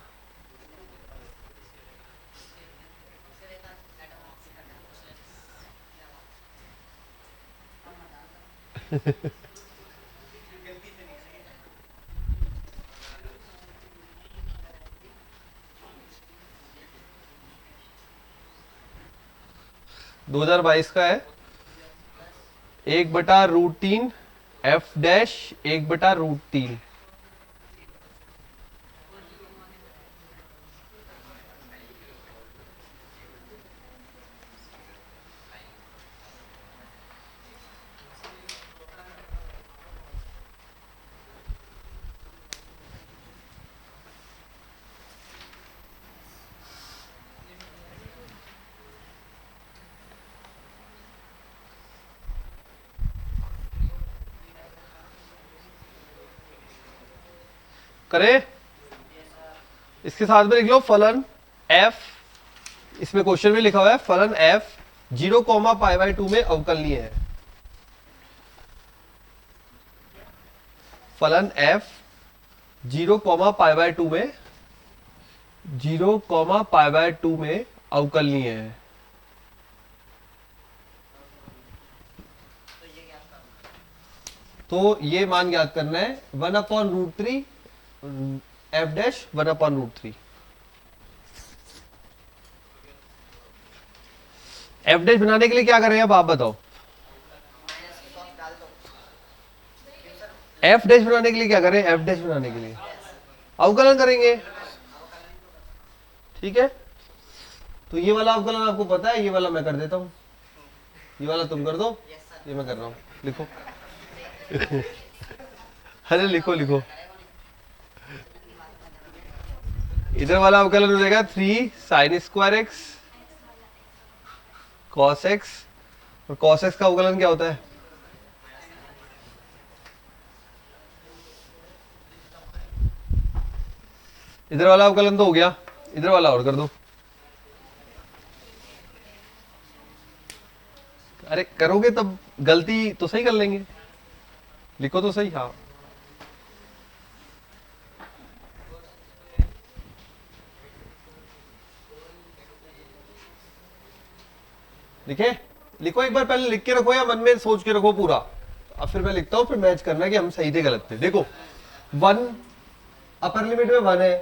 दो 2022 का है 1/√3 f' 1/√3। करें, इसके साथ में लिख लो फलन f, इसमें क्वेश्चन में लिखा हुआ है फलन f 0, π/2 में अवकलनीय है। फलन f 0, π/2 में 0, π/2 में अवकलनीय है। तो ये मान ज्ञात करना है 1/√3 f' 1/√3। f' बनाने के लिए क्या करें अब आप बताओ? f' बनाने के लिए क्या करें? f' बनाने के लिए अवकलन करेंगे। ठीक है, तो ये वाला अवकलन आपको पता है, ये वाला मैं कर देता हूं, ये वाला तुम कर दो, ये मैं कर रहा हूं। लिखो अरे लिखो लिखो। इधर वाला अवकलन हो जाएगा 3 sin² x cos x, और cos x का अवकलन क्या होता है? इधर वाला अवकलन तो हो गया, इधर वाला और कर दो। अरे करोगे तब गलती तो सही कर लेंगे, लिखो तो सही। हाँ लिखे, लिखो एक बार, पहले लिख के रखो या मन में सोच के रखो पूरा। अब फिर मैं लिखता हूं, फिर मैच करना कि हम सही थे गलत थे। देखो 1 अपर लिमिट में 1 है,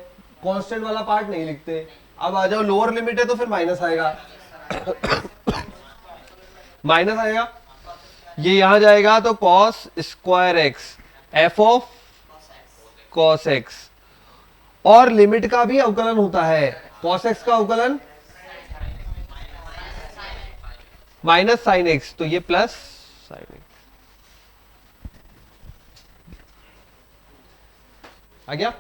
कांस्टेंट वाला पार्ट नहीं लिखते। अब आ जाओ लोअर लिमिट है तो फिर माइनस आएगा माइनस आएगा, ये यहां जाएगा तो cos square x F of cos x. और लिमिट का भी अवकलन होता है, कॉस एक्स का अवकलन माइनस साइन एक्स, तो ये प्लस साइन एक्स आ गया।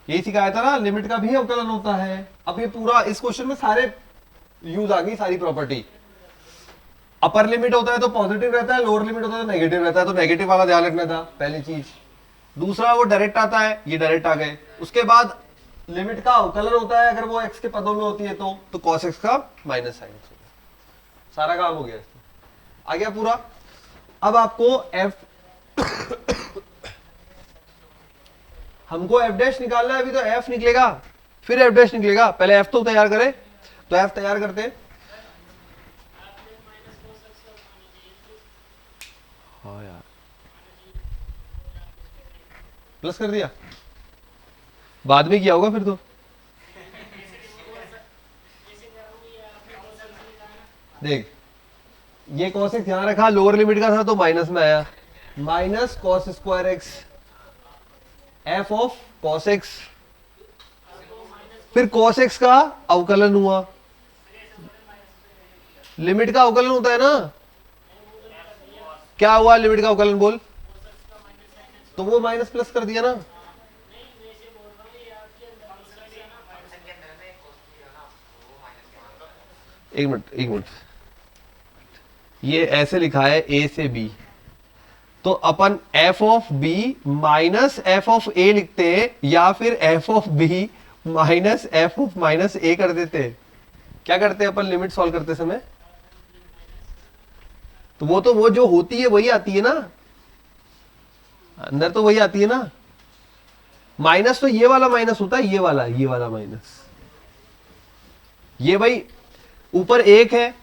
यही सिखाया था ना, लिमिट का भी अवकलन होता है। अब ये पूरा इस क्वेश्चन में सारे यूज आ गई, सारी प्रॉपर्टी। अपर लिमिट होता है तो पॉजिटिव रहता है, लोअर लिमिट होता है तो नेगेटिव रहता है, तो नेगेटिव वाला ध्यान रखना था पहली चीज। दूसरा वो डायरेक्ट आता है, ये डायरेक्ट आ गए। उसके बाद लिमिट का अवकलन होता है, अगर वो एक्स के पदों में होती है तो कॉस एक्स का माइनस साइन एक्स। सारा काम हो गया, आ गया पूरा। अब आपको एफ हमको एफ डैश निकालना है, अभी तो एफ निकलेगा फिर एफ डैश निकलेगा, पहले एफ तो तैयार करें। तो एफ तैयार करते हैं। हाँ यार प्लस कर दिया, बाद में किया होगा फिर तो। देख ये कॉस एक्स ध्यान रखा, लोअर लिमिट का था तो माइनस में आया, minus cos square x F of cos x. फिर कॉस एक्स का अवकलन हुआ, लिमिट का अवकलन होता है ना। क्या हुआ लिमिट का अवकलन बोल, तो वो माइनस प्लस कर दिया ना। एक मिनट एक मिनट, ये ऐसे लिखा है ए से बी, तो अपन F of B minus F of A लिखते हैं, या फिर F of B minus F of minus A कर देते हैं। क्या करते हैं अपन लिमिट सॉल्व करते समय, तो वो जो होती है वही आती है ना, अंदर तो वही आती है ना। माइनस तो ये वाला माइनस होता है, ये वाला माइनस। ये भाई ऊपर एक है,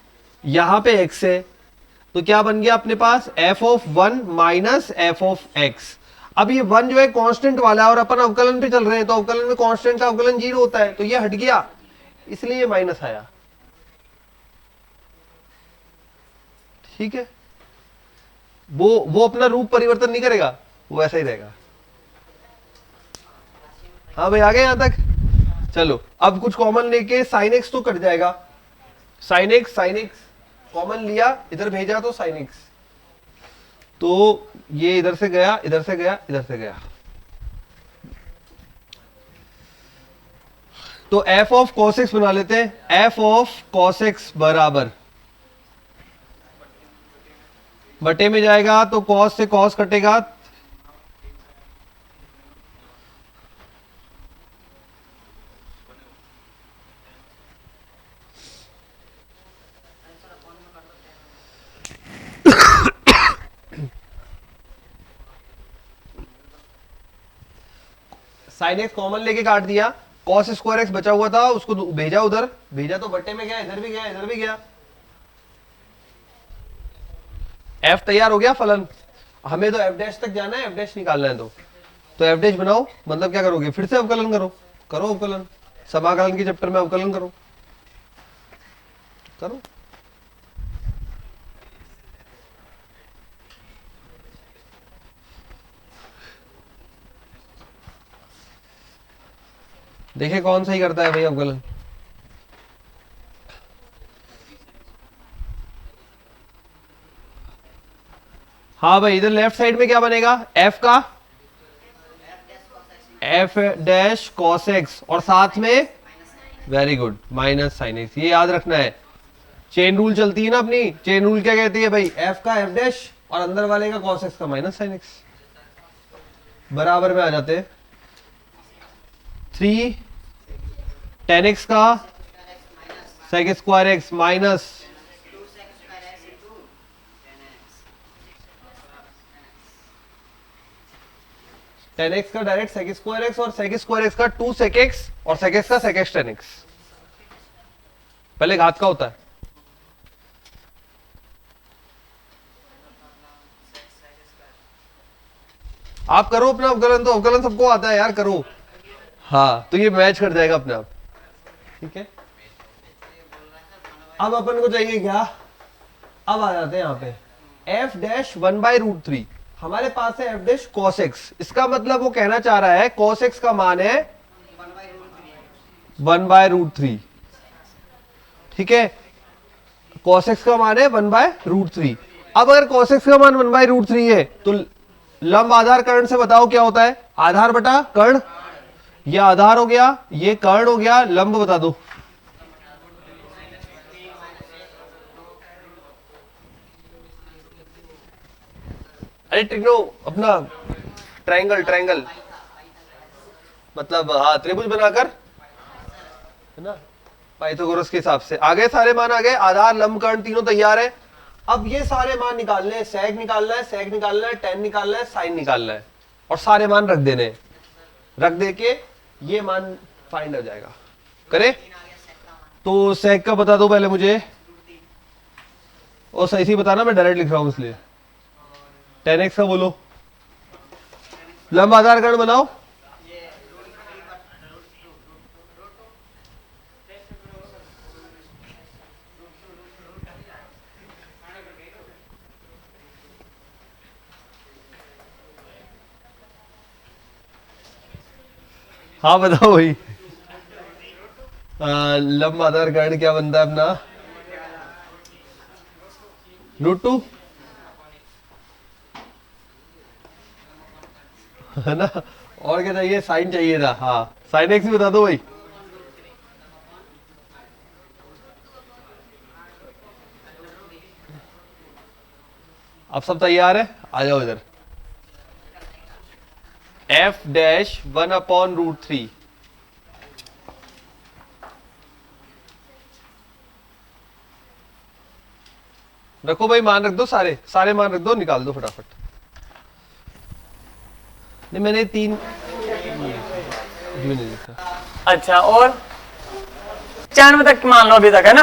यहां पे एक्स है, तो क्या बन गया अपने पास F of 1 minus F of X. अब ये 1 जो है कांस्टेंट वाला है और अपन अवकलन पे चल रहे हैं, तो अवकलन में कांस्टेंट का अवकलन 0 होता है, तो ये हट गया, इसलिए ये माइनस आया। ठीक है, वो अपना रूप परिवर्तन नहीं करेगा, वो ऐसा ही रहेगा। हाँ भाई आ गए यहां तक। चलो अब कुछ कॉमन लेके साइन एक्स तो कट जाएगा, साइन एक्स कॉमन लिया, इधर भेजा तो साइन एक्स, तो ये इधर से गया, इधर से गया, इधर से गया, तो एफ ऑफ कॉस एक्स बना लेते हैं। एफ ऑफ कॉस एक्स बराबर बटे में जाएगा तो कॉस से कॉस कटेगा, साइन एक्स कॉमन लेके काट दिया, कॉस स्क्वायर एक्स बचा हुआ था उसको भेजा उधर, भेजा तो बट्टे में गया, इधर भी गया, इधर भी गया। एफ तैयार हो गया फलन। हमें तो एफ डैश तक जाना है, एफ डैश निकालना है, तो एफ डैश बनाओ, मतलब क्या करोगे, फिर से अवकलन करो अवकलन, समाकलन के चैप्टर में अवकलन करो। देखे कौन सही करता है भाई अवकलन। हाँ भाई इधर लेफ्ट साइड में क्या बनेगा, एफ का एफ डैश कॉस एक्स और साथ में very good minus sine x. ये याद रखना है, चेन रूल चलती है ना अपनी, चेन रूल क्या कहती है भाई, एफ का एफ डैश और अंदर वाले का कॉस एक्स का माइनस साइन एक्स, बराबर में आ जाते हैं। 3 10 x का sec square x minus 10x का डायरेक्ट सेक स्क्वायर एक्स और सेक स्क्वायर एक्स का 2 सेक एक्स और सेक एक्स का सेक एक्स 10x पहले घात का होता है। आप करो अपना अवकलन, तो अवकलन सबको आता है यार, करो। हाँ तो ये मैच कर जाएगा अपने आप, ठीक है। अब अपन को चाहिए क्या, अब आ जाते हैं यहाँ पे f डैश 1/√3 हमारे पास है f डैश cos x। इसका मतलब वो कहना चाह रहा है cos x का मान है 1/√3, ठीक है। cos x का मान है 1/√3। अब अगर cos x का मान 1/√3 है तो लंब आधार कर्ण से बताओ क्या होता है, आधार बटा कर्ण। ये आधार हो गया, ये कर्ण हो गया, लंब बता दो। अरे ट्रिग्नो अपना ट्रायंगल, ट्रायंगल मतलब हाँ त्रिभुज बनाकर, है ना, पाइथागोरस के हिसाब से। आ गए सारे मान, आ गए, आधार लंब कर्ण तीनों तैयार है। अब ये सारे मान निकालने हैं, सेक निकालना है, सेक निकालना है, टेन निकालना है, साइन निकालना है और सारे मान रख देने हैं। रख दे के ये मान फाइंड हो जाएगा। करे तो सेक का बता दो पहले मुझे, और सही से बताना, मैं डायरेक्ट लिख रहा हूं इसलिए। 10x का बोलो, लंब आधार कर्ण बनाओ। हाँ बताओ भाई, लंब आधार कर्ण क्या बनता है अपना, √2 है ना। और क्या चाहिए, साइन चाहिए था। हाँ साइन एक्स भी बता दो भाई। अब सब तैयार है, आ जाओ इधर। f डैश 1/√3 रखो भाई, मान रख दो, सारे सारे मान रख दो, निकाल दो फटाफट। नहीं मैंने 3 नहीं देखा। अच्छा और 95 तक मान लो अभी तक, है ना।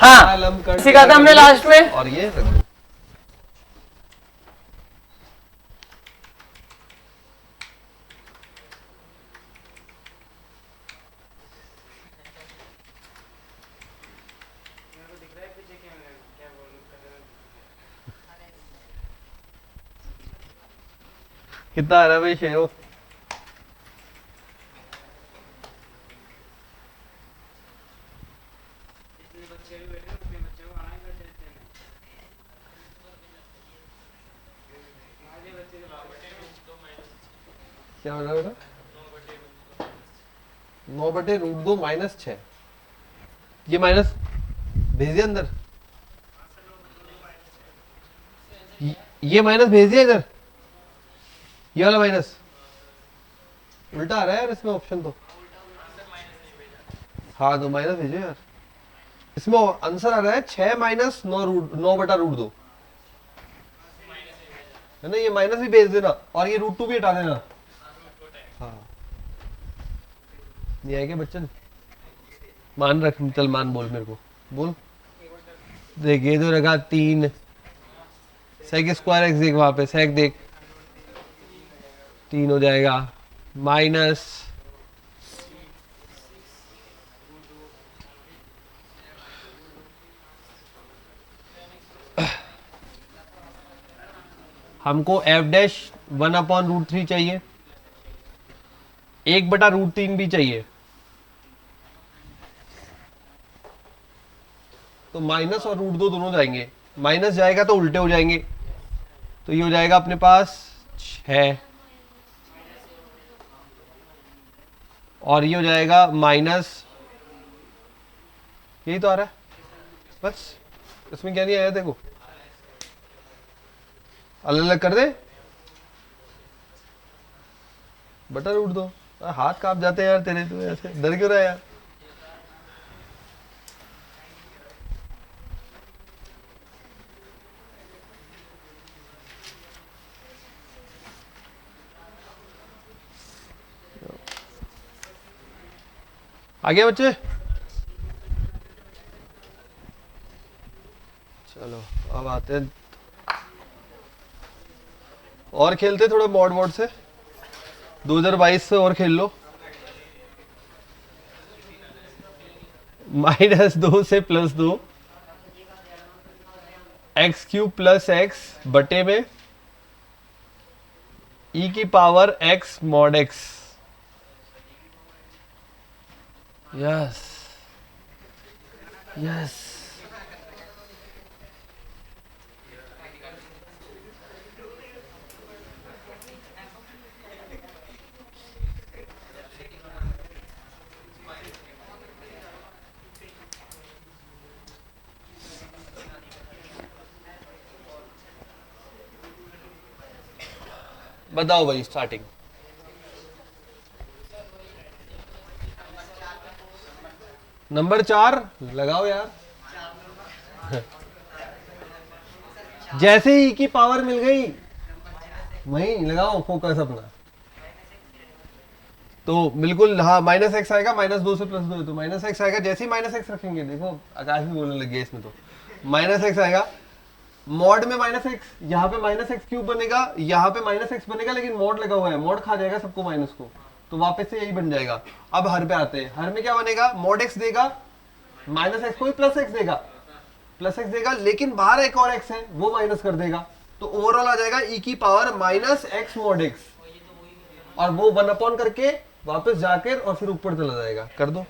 हाँ सिखा था हमने लास्ट में। और ये रख दो। कितना आ रहा है भाई शेरो, क्या हो रहा है बेटा, 9/√2 -6। ये माइनस भेज दिया अंदर, ये माइनस भेज दिया इधर, ये वाला माइनस उल्टा आ रहा है यार इसमें ऑप्शन तो। हाँ तो माइनस भेजो यार, इसमें आंसर आ रहा है 6 - 9/√2 है ना। ये माइनस भी भेज देना और ये √2 भी हटा देना। हाँ नहीं आएगा बच्चन, मान रख, चल मान बोल मेरे को, बोल। देख ये तो रखा 3 सेक स्क्वायर एक्स, देख वहां पे सेक देख 3 हो जाएगा माइनस हमको f डैश 1/√3 चाहिए, 1/√3 भी चाहिए। तो माइनस और √2 दोनों जाएंगे, माइनस जाएगा तो उल्टे हो जाएंगे, तो ये हो जाएगा अपने पास 6 और ये हो जाएगा माइनस, यही तो आ रहा है बस, इसमें क्या नहीं आया देखो, अलग अलग कर दे बटा √2। हाथ कांप जाते हैं यार तेरे, तो ऐसे डर क्यों रहा है यार? आगे बच्चे, चलो अब आते हैं और खेलते थोड़ा मॉड मोड से, 2022 से और खेल लो। -2 से +2 x³ + x बटे में e⁻ x mod x। Yes yes, बताओ भाई स्टार्टिंग। नंबर 4 लगाओ यार। जैसे ही की पावर मिल गई वहीं लगाओ फोकस अपना। तो बिल्कुल हाँ, -x आएगा, -2 से +2 है तो -x आएगा। जैसे ही -x रखेंगे, देखो आकाश भी बोलने लग गया इसमें, तो -x आएगा। मॉड में -x, यहाँ पे -x³ बनेगा, यहाँ पे -x बनेगा, लेकिन मॉड लगा हुआ है, मॉड खा जाएगा सबको माइनस को, तो वापस से यही बन जाएगा। अब हर पे आते हैं, हर में क्या बनेगा, mod x देगा, -x को भी +x देगा, +x देगा, लेकिन बाहर एक और x है वो माइनस कर देगा, तो ओवरऑल आ जाएगा e⁻ -x mod x, और वो 1 करके वापस जाकर और फिर ऊपर चला जाएगा। कर दो।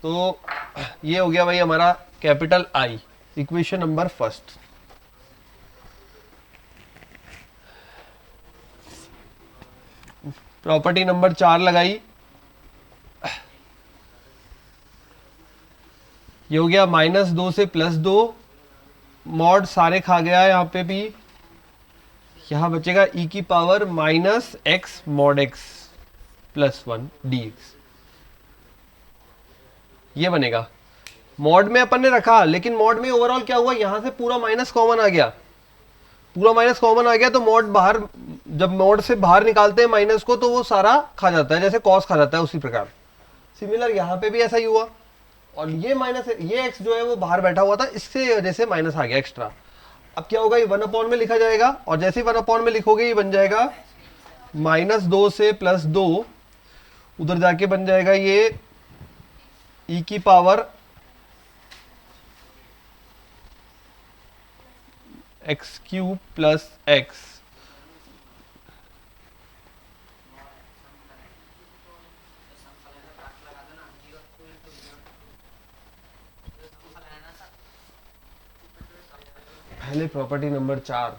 तो ये हो गया भाई हमारा capital I, equation number first. Property number 4 लगाई, ये हो गया -2 से +2, मॉड सारे खा गया यहाँ पे भी, यहाँ बचेगा e⁻ -x mod x +1 dx। ये बनेगा। मॉड में अपन ने रखा, लेकिन मॉड में ओवरऑल क्या हुआ, यहां से पूरा माइनस कॉमन आ गया, पूरा माइनस कॉमन आ गया, तो मॉड बाहर, जब मॉड से बाहर निकालते हैं माइनस को, तो वो सारा खा जाता है, जैसे कॉस खा जाता है, उसी प्रकार सिमिलर यहाँ पे भी ऐसा ही हुआ। और ये माइनस, ये एक्स जो है वो बाहर बैठा हुआ था, इससे वजह से माइनस आ गया एक्स्ट्रा। अब क्या होगा, ये 1 में लिखा जाएगा, और जैसे ही 1 में लिखोगे ये बन जाएगा -2 से +2, उधर जाके बन जाएगा ये e⁻ x³ + x। पहले प्रॉपर्टी नंबर 4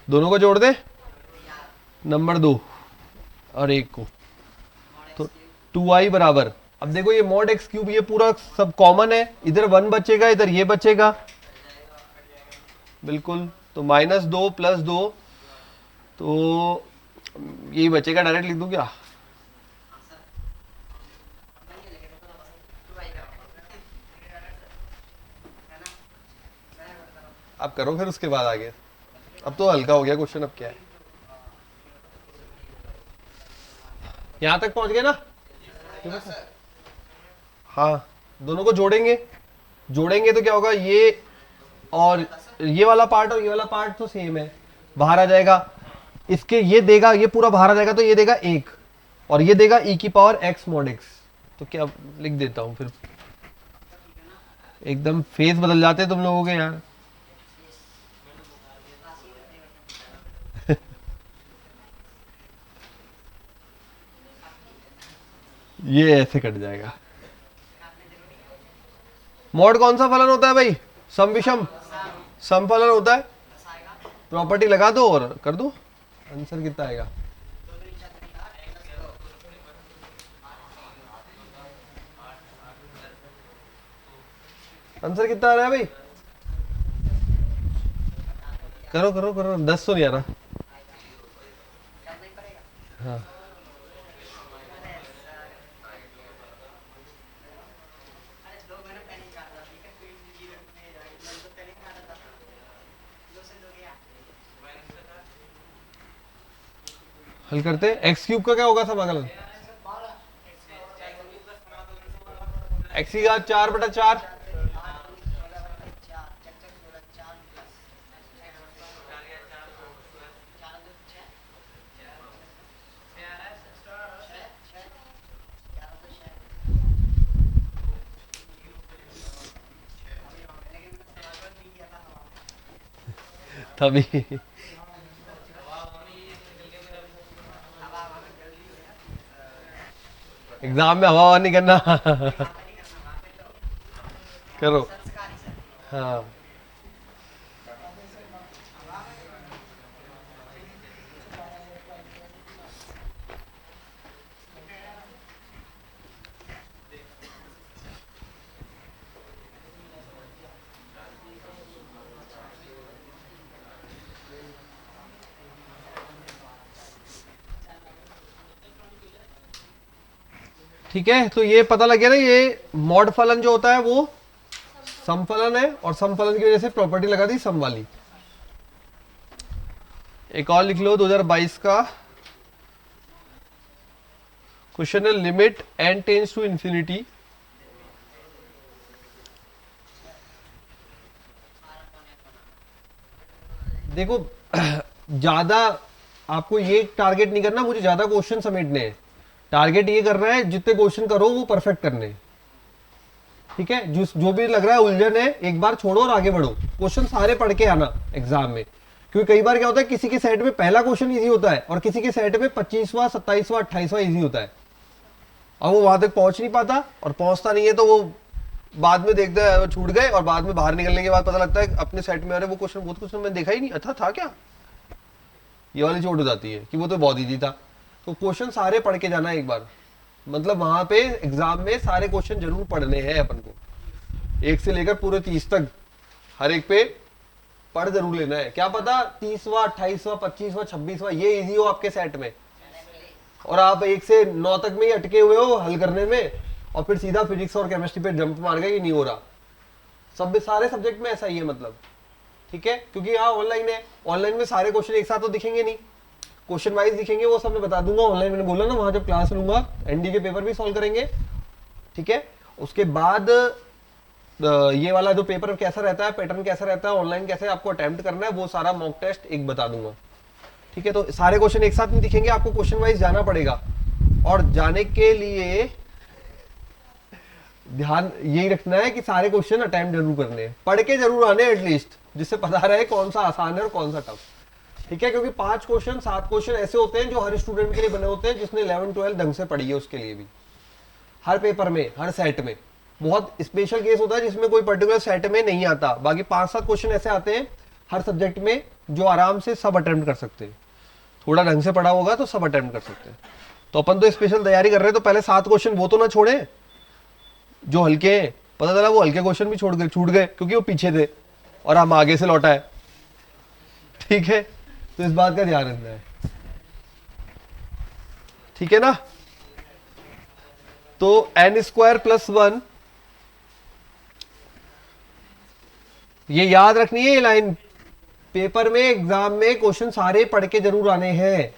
दोनों को जोड़ दे, नंबर 2 और 1 को, तो 2i बराबर, अब देखो ये mod x³ ये पूरा सब कॉमन है, इधर 1 बचेगा, इधर ये बचेगा बिल्कुल, तो -2 + 2, तो यही बचेगा, डायरेक्ट लिख दूं क्या? अब करो फिर उसके बाद आगे, अब तो हल्का हो गया क्वेश्चन। अब क्या है, यहां तक पहुंच गए ना? हाँ, दोनों को जोड़ेंगे, जोड़ेंगे तो क्या होगा, ये और ये वाला पार्ट और ये वाला पार्ट तो सेम है, बाहर आ जाएगा, इसके ये देगा, ये पूरा बाहर आ जाएगा, तो ये देगा 1 और ये देगा e⁻x mod x। तो क्या लिख देता हूं फिर, एकदम फेस बदल जाते हैं तुम लोगों के यार। ये ऐसे कट जाएगा। मॉड कौन सा फलन होता है भाई, सम विषम, सम फलन होता है। प्रॉपर्टी लगा दो और कर दो, आंसर कितना आएगा, आंसर कितना आ रहा है भाई, करो करो करो, 10 तो नहीं आ रहा। हाँ हल करते हैं। एक्स क्यूब का क्या होगा समाकलन? एक्स की घात 4/4। तभी एग्जाम में हवा नहीं करना। करो। हाँ ठीक है, तो ये पता लग गया ना, ये मॉड फलन जो होता है वो समफलन है, और समफलन की वजह से प्रॉपर्टी लगा दी सम वाली। एक और लिख लो, 2022 का क्वेश्चन है, limit n tends to infinity देखो ज्यादा आपको ये टारगेट नहीं करना मुझे ज्यादा क्वेश्चन समेटने हैं, टारगेट ये करना है जितने क्वेश्चन करो वो परफेक्ट करने हैं। ठीक है, जो भी लग रहा है उलझन है एक बार छोड़ो और आगे बढ़ो, क्वेश्चन सारे पढ़ के आना एग्जाम में। क्योंकि कई बार क्या होता है, किसी के सेट में पहला क्वेश्चन इजी होता है और किसी के सेट में 25वां 27वां 28वां इजी होता है, और वो वहां तक पहुंच नहीं पाता, और पहुंचता नहीं है तो वो बाद में देखता है छूट गए, और बाद में बाहर निकलने के बाद पता लगता है अपने सेट में, अरे वो क्वेश्चन मैंने देखा ही नहीं, अच्छा था क्या, ये वाली चोट हो जाती है कि वो तो बहुत इजी था। तो क्वेश्चन सारे पढ़ के जाना एक बार, मतलब वहां पे एग्जाम में सारे क्वेश्चन जरूर पढ़ने हैं अपन को, 1 से लेकर पूरे 30 तक हर एक पे पढ़ जरूर लेना है। क्या पता 30वां 28वां 25वां 26वां ये इजी हो आपके सेट में, और आप 1 से 9 तक में ही अटके हुए हो हल करने में, और फिर सीधा फिजिक्स और केमिस्ट्री पे जंप मार गए कि नहीं हो रहा। सब सारे सब्जेक्ट में ऐसा ही है मतलब, ठीक है, क्योंकि यहाँ ऑनलाइन है, ऑनलाइन में सारे क्वेश्चन एक साथ तो दिखेंगे नहीं, क्वेश्चन वाइज दिखेंगे, वो सब मैं बता दूंगा ऑनलाइन, मैंने बोला ना वहां जब क्लास लूंगा एनडी के पेपर भी सॉल्व करेंगे। ठीक है, उसके बाद ये वाला जो पेपर कैसा रहता है, पैटर्न कैसा रहता है, ऑनलाइन कैसे आपको अटेम्प्ट करना है, वो सारा मॉक टेस्ट एक बता दूंगा। ठीक है, तो सारे क्वेश्चन एक साथ नहीं दिखेंगे, आपको क्वेश्चन वाइज जाना पड़ेगा, और जाने के लिए ध्यान यही रखना है कि सारे क्वेश्चन अटेम्प्ट जरूर करने हैं, पढ़ के जरूर आने एटलीस्ट, जिससे पता रहे कौन सा आसान है और कौन सा टफ। ठीक है, क्योंकि 5 क्वेश्चन 7 क्वेश्चन ऐसे होते हैं जो हर स्टूडेंट के लिए बने होते हैं जिसने 11 12 ढंग से पढ़ी है, उसके लिए भी हर पेपर में हर सेट में। बहुत स्पेशल केस होता है जिसमें कोई पर्टिकुलर सेट में नहीं आता, बाकी 5-7 क्वेश्चन ऐसे आते हैं हर सब्जेक्ट में जो आराम से सब अटेम्प्ट कर सकते हैं, थोड़ा ढंग से पढ़ा होगा तो सब अटेम्प्ट कर सकते हैं। तो अपन तो स्पेशल तैयारी कर रहे हैं, तो पहले 7 क्वेश्चन वो तो ना छोड़े जो हल्के हैं, पता चला वो हल्के क्वेश्चन भी छूट गए क्योंकि वो पीछे थे और हम आगे से लौटा है। ठीक है, तो इस बात का ध्यान रखना है, ठीक है ना। तो n² + 1 ये याद रखनी है, ये लाइन पेपर में एग्जाम में क्वेश्चन सारे पढ़ के जरूर आने हैं।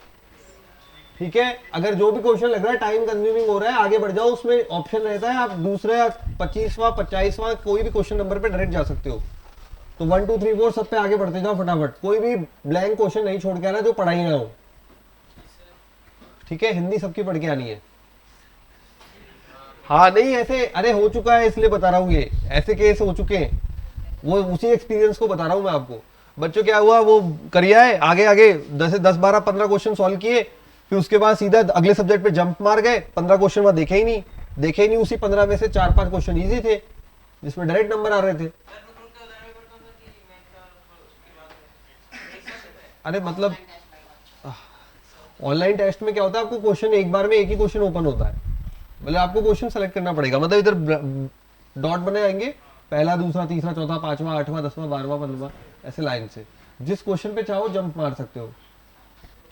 ठीक है, अगर जो भी क्वेश्चन लग रहा है टाइम कंज्यूमिंग हो रहा है आगे बढ़ जाओ, उसमें ऑप्शन रहता है, आप दूसरे 25वां 25वां कोई भी क्वेश्चन नंबर पे डायरेक्ट जा सकते हो। तो 1 2 3 4 सब पे आगे बढ़ते जाओ फटाफट, कोई भी ब्लैंक क्वेश्चन नहीं छोड़ के आना जो पढ़ाई ना हो। ठीक है, हिंदी सबकी पढ़ के आनी है। हाँ नहीं ऐसे, अरे हो चुका है इसलिए बता रहा हूँ, ये ऐसे केस हो चुके हैं, वो उसी एक्सपीरियंस को बता रहा हूँ मैं आपको। बच्चों क्या हुआ, वो करिया है आगे आगे 10 12 15 क्वेश्चन सॉल्व किए, फिर उसके बाद सीधा अगले सब्जेक्ट पे जंप मार गए, 15 क्वेश्चन वहां देखे ही नहीं, उसी 15 में से 4-5 क्वेश्चन इजी थे जिसमें डायरेक्ट नंबर आ रहे थे। अरे मतलब ऑनलाइन टेस्ट में क्या होता है, आपको क्वेश्चन एक बार में एक ही क्वेश्चन ओपन होता है, मतलब आपको क्वेश्चन सेलेक्ट करना पड़ेगा, मतलब इधर डॉट बने आएंगे, पहला दूसरा तीसरा चौथा पांचवा 8वां 10वां 12वां 15वां ऐसे लाइन से, जिस क्वेश्चन पे चाहो जंप मार सकते हो,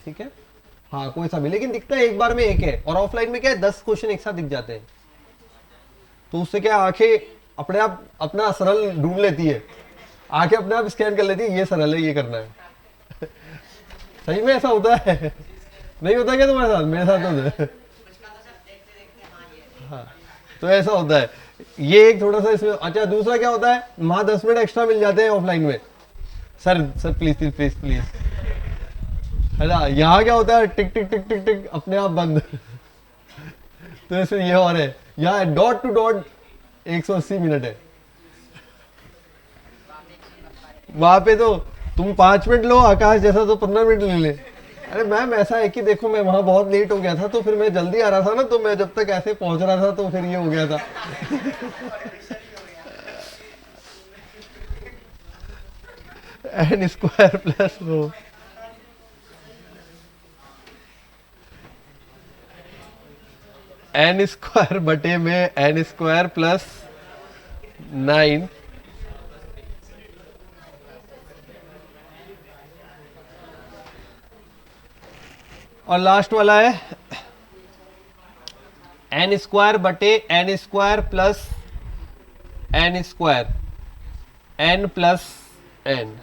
ठीक है। हाँ कोई सा भी, लेकिन दिखता है एक बार में एक है, और ऑफलाइन में क्या है 10 क्वेश्चन एक साथ दिख जाते हैं, तो उससे क्या आंखें अपने आप अपना सरल ढूंढ लेती है, आंखें अपने आप स्कैन कर लेती है, ये सरल है, ये करना है। सही में ऐसा होता है? नहीं होता क्या तुम्हारे साथ? मेरे साथ होता है। हाँ तो ऐसा होता है, ये एक थोड़ा सा इसमें। अच्छा दूसरा क्या होता है, वहां 10 मिनट एक्स्ट्रा मिल जाते हैं ऑफलाइन में। Sir please please please please, है ना। यहाँ क्या होता है, टिक टिक टिक टिक टिक अपने आप बंद। तो इसमें ये और है, यहाँ डॉट टू डॉट 180 मिनट है। वहां पे तो तुम 5 मिनट लो, आकाश जैसा तो 15 मिनट ले ले। अरे मैम ऐसा है कि देखो मैं वहां बहुत लेट हो गया था, तो फिर मैं जल्दी आ रहा था ना, तो मैं जब तक ऐसे पहुंच रहा था तो फिर ये हो गया था। N square plus r, n square बटे में एन स्क्वायर प्लस 9 और लास्ट वाला है एन स्क्वायर बटे n square plus n square, n plus n.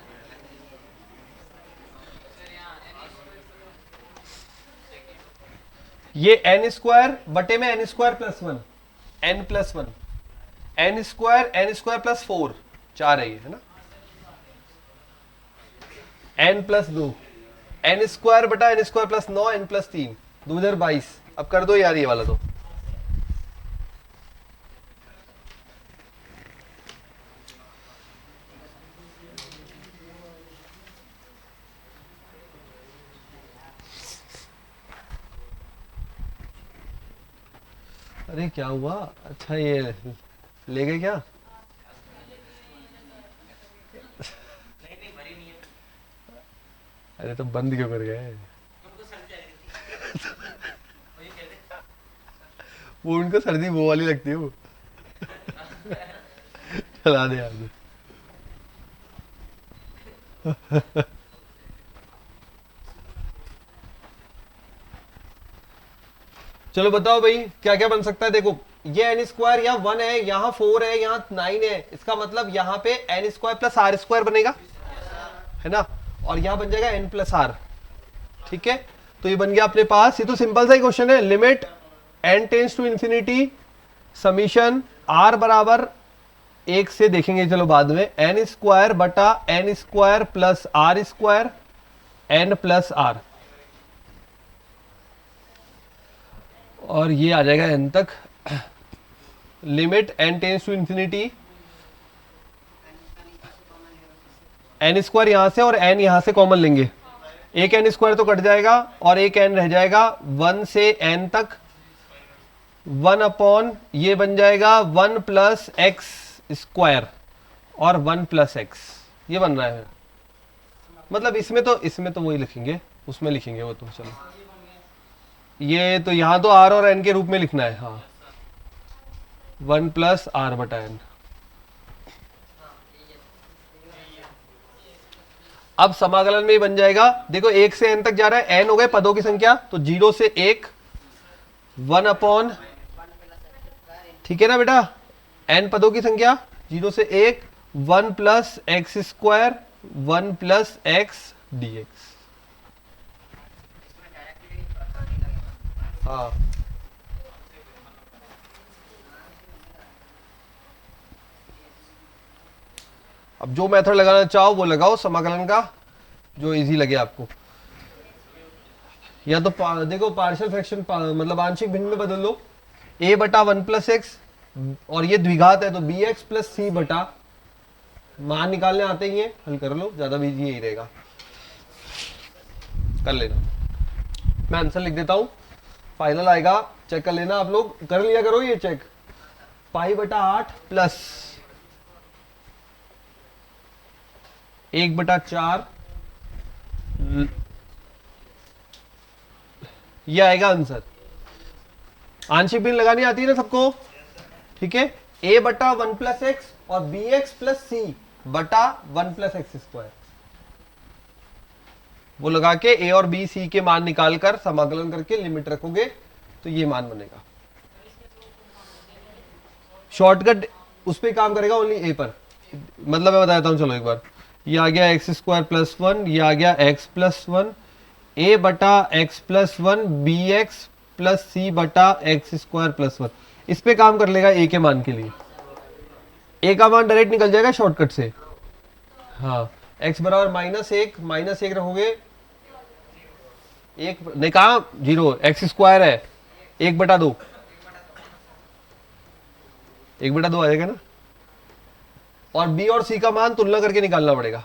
ये एन स्क्वायर बटे में n square plus 1, n plus 1, n square plus 4, 4 है ये, है ना। एन प्लस 2, एन स्क्वायर बटा n square plus 9, n plus 3, 2022। अब कर दो यार ये वाला तो। अरे क्या हुआ? अच्छा ये ले गए क्या? अरे तो बंद क्यों कर गए? वो उनको सर्दी वो वाली लगती है वो। चला दे यार। चलो बताओ भाई क्या क्या बन सकता है। देखो ये एन स्क्वायर यहाँ 1 है, यहाँ 4 है, यहाँ 9 है, इसका मतलब यहाँ पे n square plus r square बनेगा, है ना। और यहाँ बन जाएगा एन प्लस आर, ठीक है। तो ये बन गया अपने पास। ये तो सिंपल सा ही क्वेश्चन है। Limit n tends to infinity summation r बराबर 1 से देखेंगे चलो बाद में, एन स्क्वायर बटा n square plus r square n plus r, और ये आ जाएगा एन तक। Limit n tends to infinity, n square यहां से और एन यहां से कॉमन लेंगे, एक एन स्क्वायर तो कट जाएगा और एक एन रह जाएगा। 1 से एन तक 1 अपॉन ये बन जाएगा 1 प्लस एक्स स्क्वायर और 1 प्लस एक्स, ये बन रहा है। मतलब इसमें तो वही लिखेंगे, उसमें लिखेंगे वो तो। चलो ये तो यहां तो आर और एन के रूप में लिखना है। हाँ 1 प्लस आर बटा एन। अब समाकलन में ही बन जाएगा। देखो 1 से n तक जा रहा है, n हो गए पदों की संख्या, तो 0 से 1 1 अपॉन, ठीक है ना बेटा, n पदों की संख्या 0 से 1 1 plus X square 1 plus x dx। हाँ अब जो मेथड लगाना चाहो वो लगाओ समाकलन का, जो इजी लगे आपको। या तो देखो पार्शियल फ्रैक्शन मतलब आंशिक भिन्न में बदल लो, a बटा 1 प्लस एक्स, और ये द्विघात है तो bx प्लस सी बटा, मान निकालने आते ही है, हल कर लो, ज्यादा भी यही रहेगा, कर लेना। मैं आंसर लिख देता हूं, फाइनल आएगा, चेक कर लेना आप लोग, कर लिया करो ये चेक। पाई बटा 8 प्लस 1 बटा 4, ये आएगा आंसर। आंशिक भिन्न लगानी आती है ना सबको, ठीक है। a बटा 1 प्लस एक्स और bx प्लस सी बटा 1 प्लस एक्स स्क्वायर, वो लगा के ए और बी सी के मान निकाल कर समाकलन करके लिमिट रखोगे तो ये मान बनेगा। शॉर्टकट उस पे काम करेगा ओनली ए पर, मतलब मैं बताता हूँ, चलो एक बार। ये आ गया एक्स स्क्वायर प्लस 1, ये आ गया एक्स प्लस 1, ए बटा X plus 1 B X plus C बटा एक्स स्क्वायर प्लस 1। इस पे काम कर लेगा ए के मान के लिए। ए का मान डायरेक्ट निकल जाएगा शॉर्टकट से। हाँ, एक्स बराबर -1 रखोगे, एक नहीं कहा 0, एक्स स्क्वायर है 1/2, 1/2 आ जाएगा ना। और बी और सी का मान तुलना करके निकालना पड़ेगा।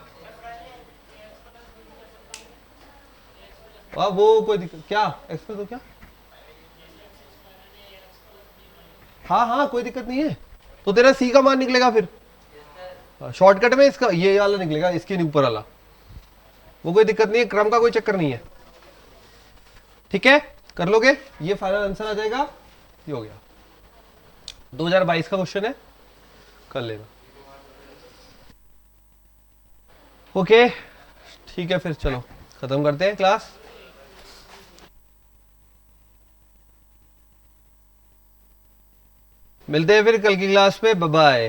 वो कोई दिक्कत क्या, एक्स पे तो क्या, हाँ हाँ कोई दिक्कत नहीं है। तो तेरा सी का मान निकलेगा फिर शॉर्टकट में, इसका ये वाला निकलेगा, इसके ऊपर वाला। वो कोई दिक्कत नहीं है, क्रम का कोई चक्कर नहीं है। ठीक है, कर लोगे, ये फाइनल आंसर आ जाएगा। ये हो गया 2022 का क्वेश्चन है, कर लेना। ओके ठीक है, फिर चलो खत्म करते हैं क्लास। मिलते हैं फिर कल की क्लास में, बाय बाय।